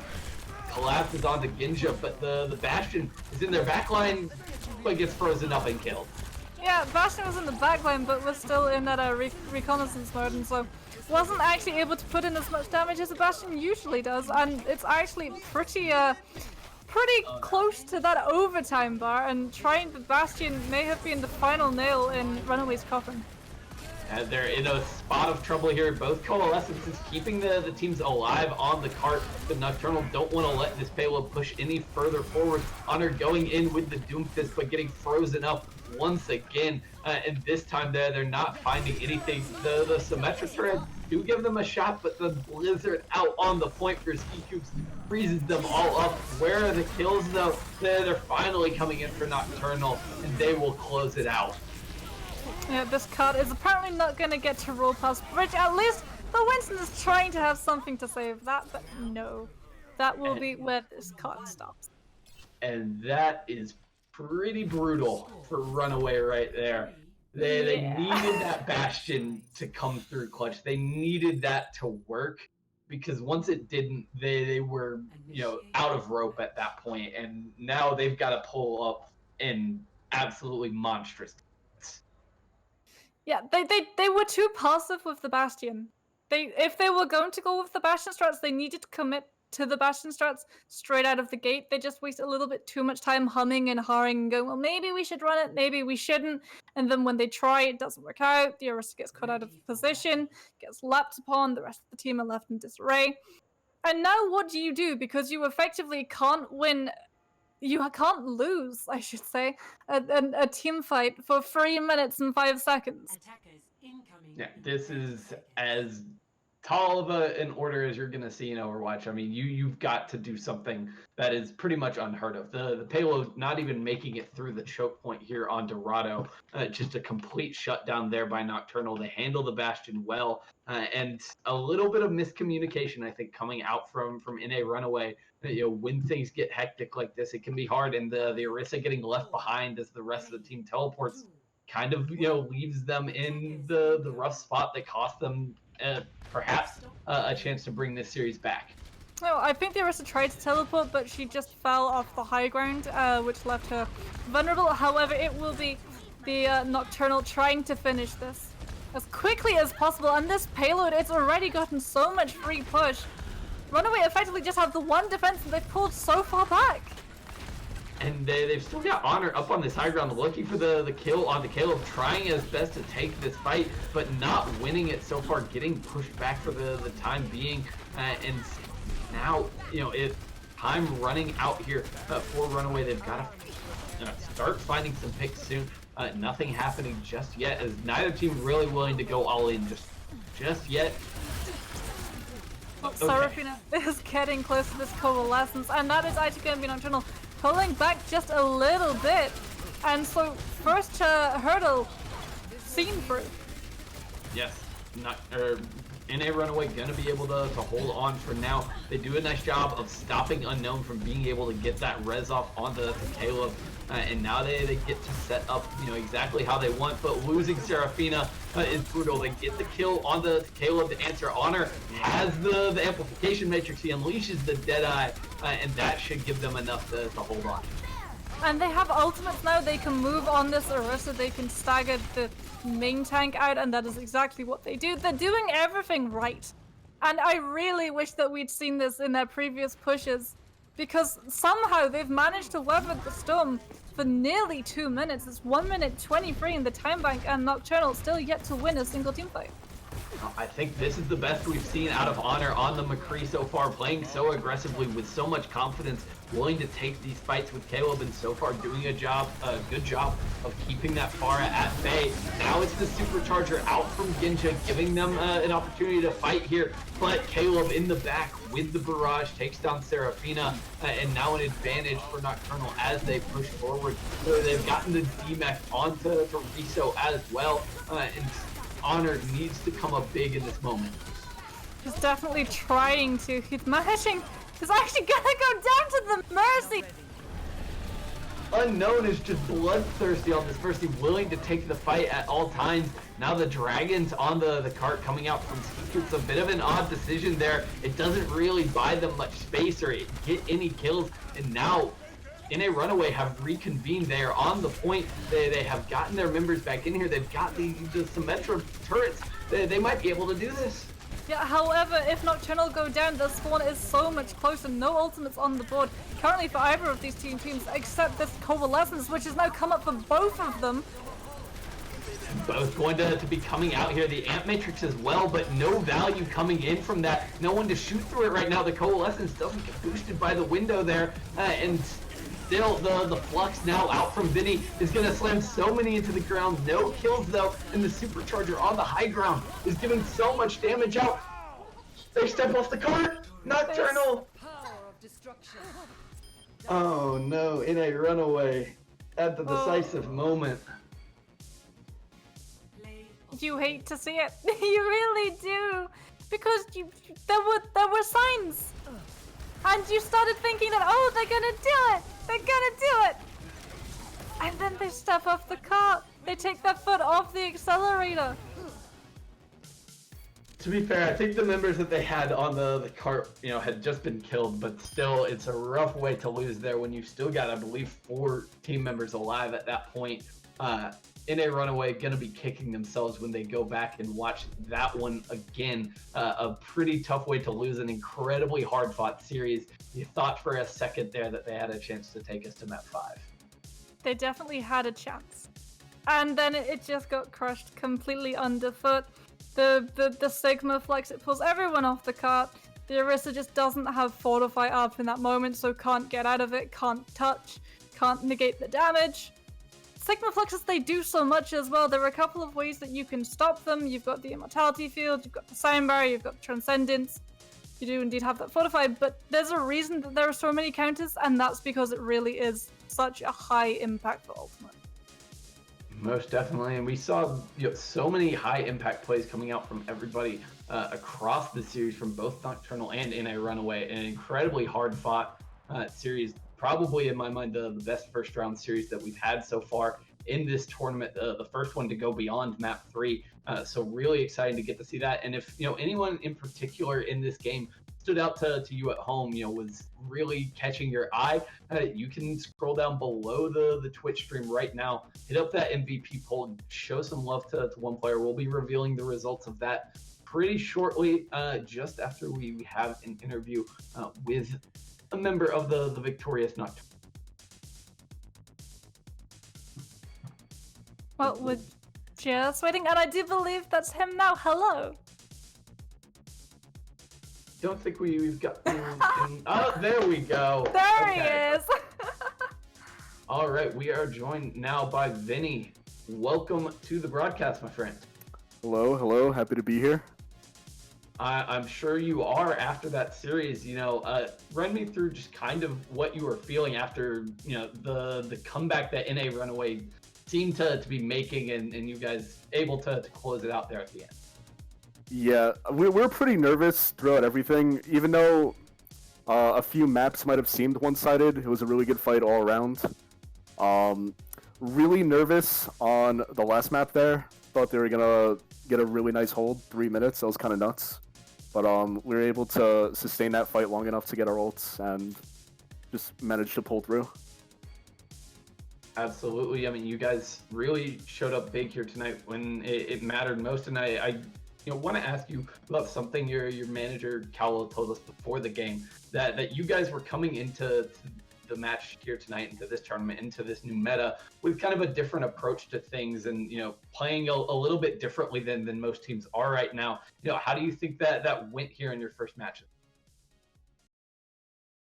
Collapses onto Ginja, but the Bastion is in their backline, but gets frozen up and killed. Yeah, Bastion was in the backline, but was still in that reconnaissance mode, and so wasn't actually able to put in as much damage as a Bastion usually does, and it's actually pretty close to that overtime bar, and trying the Bastion may have been the final nail in Runaway's coffin. They're in a spot of trouble here. Both Coalescences keeping the teams alive on the cart. The Nocturnal don't want to let this payload push any further forward. Honor going in with the Doomfist, but getting frozen up once again. And this time they're not finding anything. The Symmetra turret do give them a shot, but the Blizzard out on the point for Skikoops freezes them all up. Where are the kills though? They're finally coming in for Nocturnal, and they will close it out. Yeah, this card is apparently not going to get to roll past bridge. At least The Winston is trying to have something to say of that, but no. That will be where this card stops. And that is pretty brutal for Runaway right there. They Yeah. needed that Bastion to come through clutch. They needed that to work because once it didn't, they were out of rope at that point, and now they've got to pull up in absolutely monstrous. Yeah, they were too passive with the Bastion. If they were going to go with the Bastion strats, they needed to commit to the Bastion strats straight out of the gate. They just wasted a little bit too much time humming and hawing and going, well, maybe we should run it, maybe we shouldn't. And then when they try, it doesn't work out. The Orisa gets cut out of position, gets lapped upon, the rest of the team are left in disarray. And now what do you do? Because you effectively can't win, you can't lose, I should say, a team fight for 3 minutes and 5 seconds. Attackers incoming. Yeah, this is as tall of an order as you're going to see in Overwatch. I mean, you've got to do something that is pretty much unheard of. The payload not even making it through the choke point here on Dorado. Just a complete shutdown there by Nocturnal. They handle the Bastion well, and a little bit of miscommunication, I think, coming out from NA Runaway. When things get hectic like this, it can be hard, and the Orisa getting left behind as the rest of the team teleports kind of leaves them in the rough spot that cost them perhaps a chance to bring this series back. No, I think the Orisa tried to teleport, but she just fell off the high ground, which left her vulnerable. However, it will be the Nocturnal trying to finish this as quickly as possible. And this payload, it's already gotten so much free push. Runaway effectively just have the one defense and they've pulled so far back. And they've still got Honor up on this high ground, looking for the kill on the Caleb, trying his best to take this fight, but not winning it so far, getting pushed back for the time being. And now, if time running out here for Runaway, they've got to start finding some picks soon. Nothing happening just yet, as neither team really willing to go all in just yet. Okay. Seraphina is getting close to this coalescence, and that is actually going to be Nocturnal pulling back just a little bit. And so first hurdle seen through. Yes, NA Runaway gonna be able to hold on for now. They do a nice job of stopping Unknown from being able to get that res off onto Caleb. And now they get to set up exactly how they want, but losing Seraphina is brutal. They get the kill on the Caleb to answer. Honor has the amplification matrix. He unleashes the Deadeye, and that should give them enough to hold on. And they have ultimates now. They can move on this Orisa. They can stagger the main tank out, and that is exactly what they do. They're doing everything right. And I really wish that we'd seen this in their previous pushes, because somehow they've managed to weather the storm for nearly 2 minutes. It's 1 minute 23 in the time bank, and Nocturnal still yet to win a single team fight. I think this is the best we've seen out of Honor on the McCree so far, playing so aggressively with so much confidence, willing to take these fights with Caleb, and so far doing a good job of keeping that Pharah at bay. Now it's the Supercharger out from Ginja, giving them an opportunity to fight here, but Caleb in the back with the barrage takes down Seraphina, and now an advantage for Nocturnal as they push forward. So they've gotten the DMEC onto Riso as well, and Honor needs to come up big in this moment. He's definitely trying to. He's managing. He's actually gonna go down to the Mercy. Unknown is just bloodthirsty on this Mercy, willing to take the fight at all times. Now the Dragons on the cart coming out from Secrets. A bit of an odd decision there. It doesn't really buy them much space or get any kills. And now NA Runaway have reconvened. They are on the point. They have gotten their members back in here. They've got the Symmetra turrets. They might be able to do this. Yeah, however, if Nocturnal go down, the spawn is so much closer. No ultimates on the board currently for either of these two teams, except this Coalescence, which has now come up for both of them. Both going to be coming out here. The Amp Matrix as well, but no value coming in from that. No one to shoot through it right now. The Coalescence doesn't get boosted by the window there, and still, the Flux now out from Vinny is going to slam so many into the ground. No kills, though, and the Supercharger on the high ground is giving so much damage out. They step off the cart. Nocturnal. Oh, no. NA Runaway at the decisive moment. You hate to see it. You really do. Because there were signs. And you started thinking that, oh, they're gonna do it! They're gonna do it! And then they step off the cart. They take their foot off the accelerator. To be fair, I think the members that they had on the cart, had just been killed, but still, it's a rough way to lose there when you've still got, I believe, 4 team members alive at that point. NA Runaway going to be kicking themselves when they go back and watch that one again. A pretty tough way to lose an incredibly hard-fought series. You thought for a second there that they had a chance to take us to map 5. They definitely had a chance. And then it just got crushed completely underfoot. The Sigma Flex, it pulls everyone off the cart. The Orisa just doesn't have Fortify up in that moment, so can't get out of it, can't touch, can't negate the damage. Sigma Flexes, they do so much as well. There are a couple of ways that you can stop them. You've got the Immortality Field, you've got the Sign Barrier, you've got Transcendence. You do indeed have that Fortify, but there's a reason that there are so many counters, and that's because it really is such a high impact for Ultimate. Most definitely, and we saw so many high impact plays coming out from everybody across the series, from both Nocturnal and NA Runaway. An incredibly hard fought series, probably in my mind the best first round series that we've had so far in this tournament. The first one to go beyond map 3, so really exciting to get to see that. And if anyone in particular in this game stood out to you at home, was really catching your eye, you can scroll down below the Twitch stream right now, hit up that MVP poll, show some love to one player. We'll be revealing the results of that pretty shortly, just after we have an interview with a member of the victorious Nocturnal. Well, we're just waiting, and I do believe that's him now. Hello. Don't think we've got oh, there we go. There Okay. he is. All right, we are joined now by Vinny. Welcome to the broadcast, my friend. Hello, happy to be here. I'm sure you are after that series. Run me through just kind of what you were feeling after, the comeback that NA Runaway seemed to be making, and you guys able to close it out there at the end. Yeah, we're pretty nervous throughout everything, even though a few maps might have seemed one-sided. It was a really good fight all around. Really nervous on the last map there. Thought they were gonna get a really nice hold, 3 minutes. That was kind of nuts. But we were able to sustain that fight long enough to get our ults and just managed to pull through. Absolutely. I mean, you guys really showed up big here tonight when it mattered most, and I want to ask you about something your manager Cowell told us before the game, that you guys were coming into the match here tonight, into this tournament, into this new meta with kind of a different approach to things, and playing a little bit differently than most teams are right now. How do you think that went here in your first match?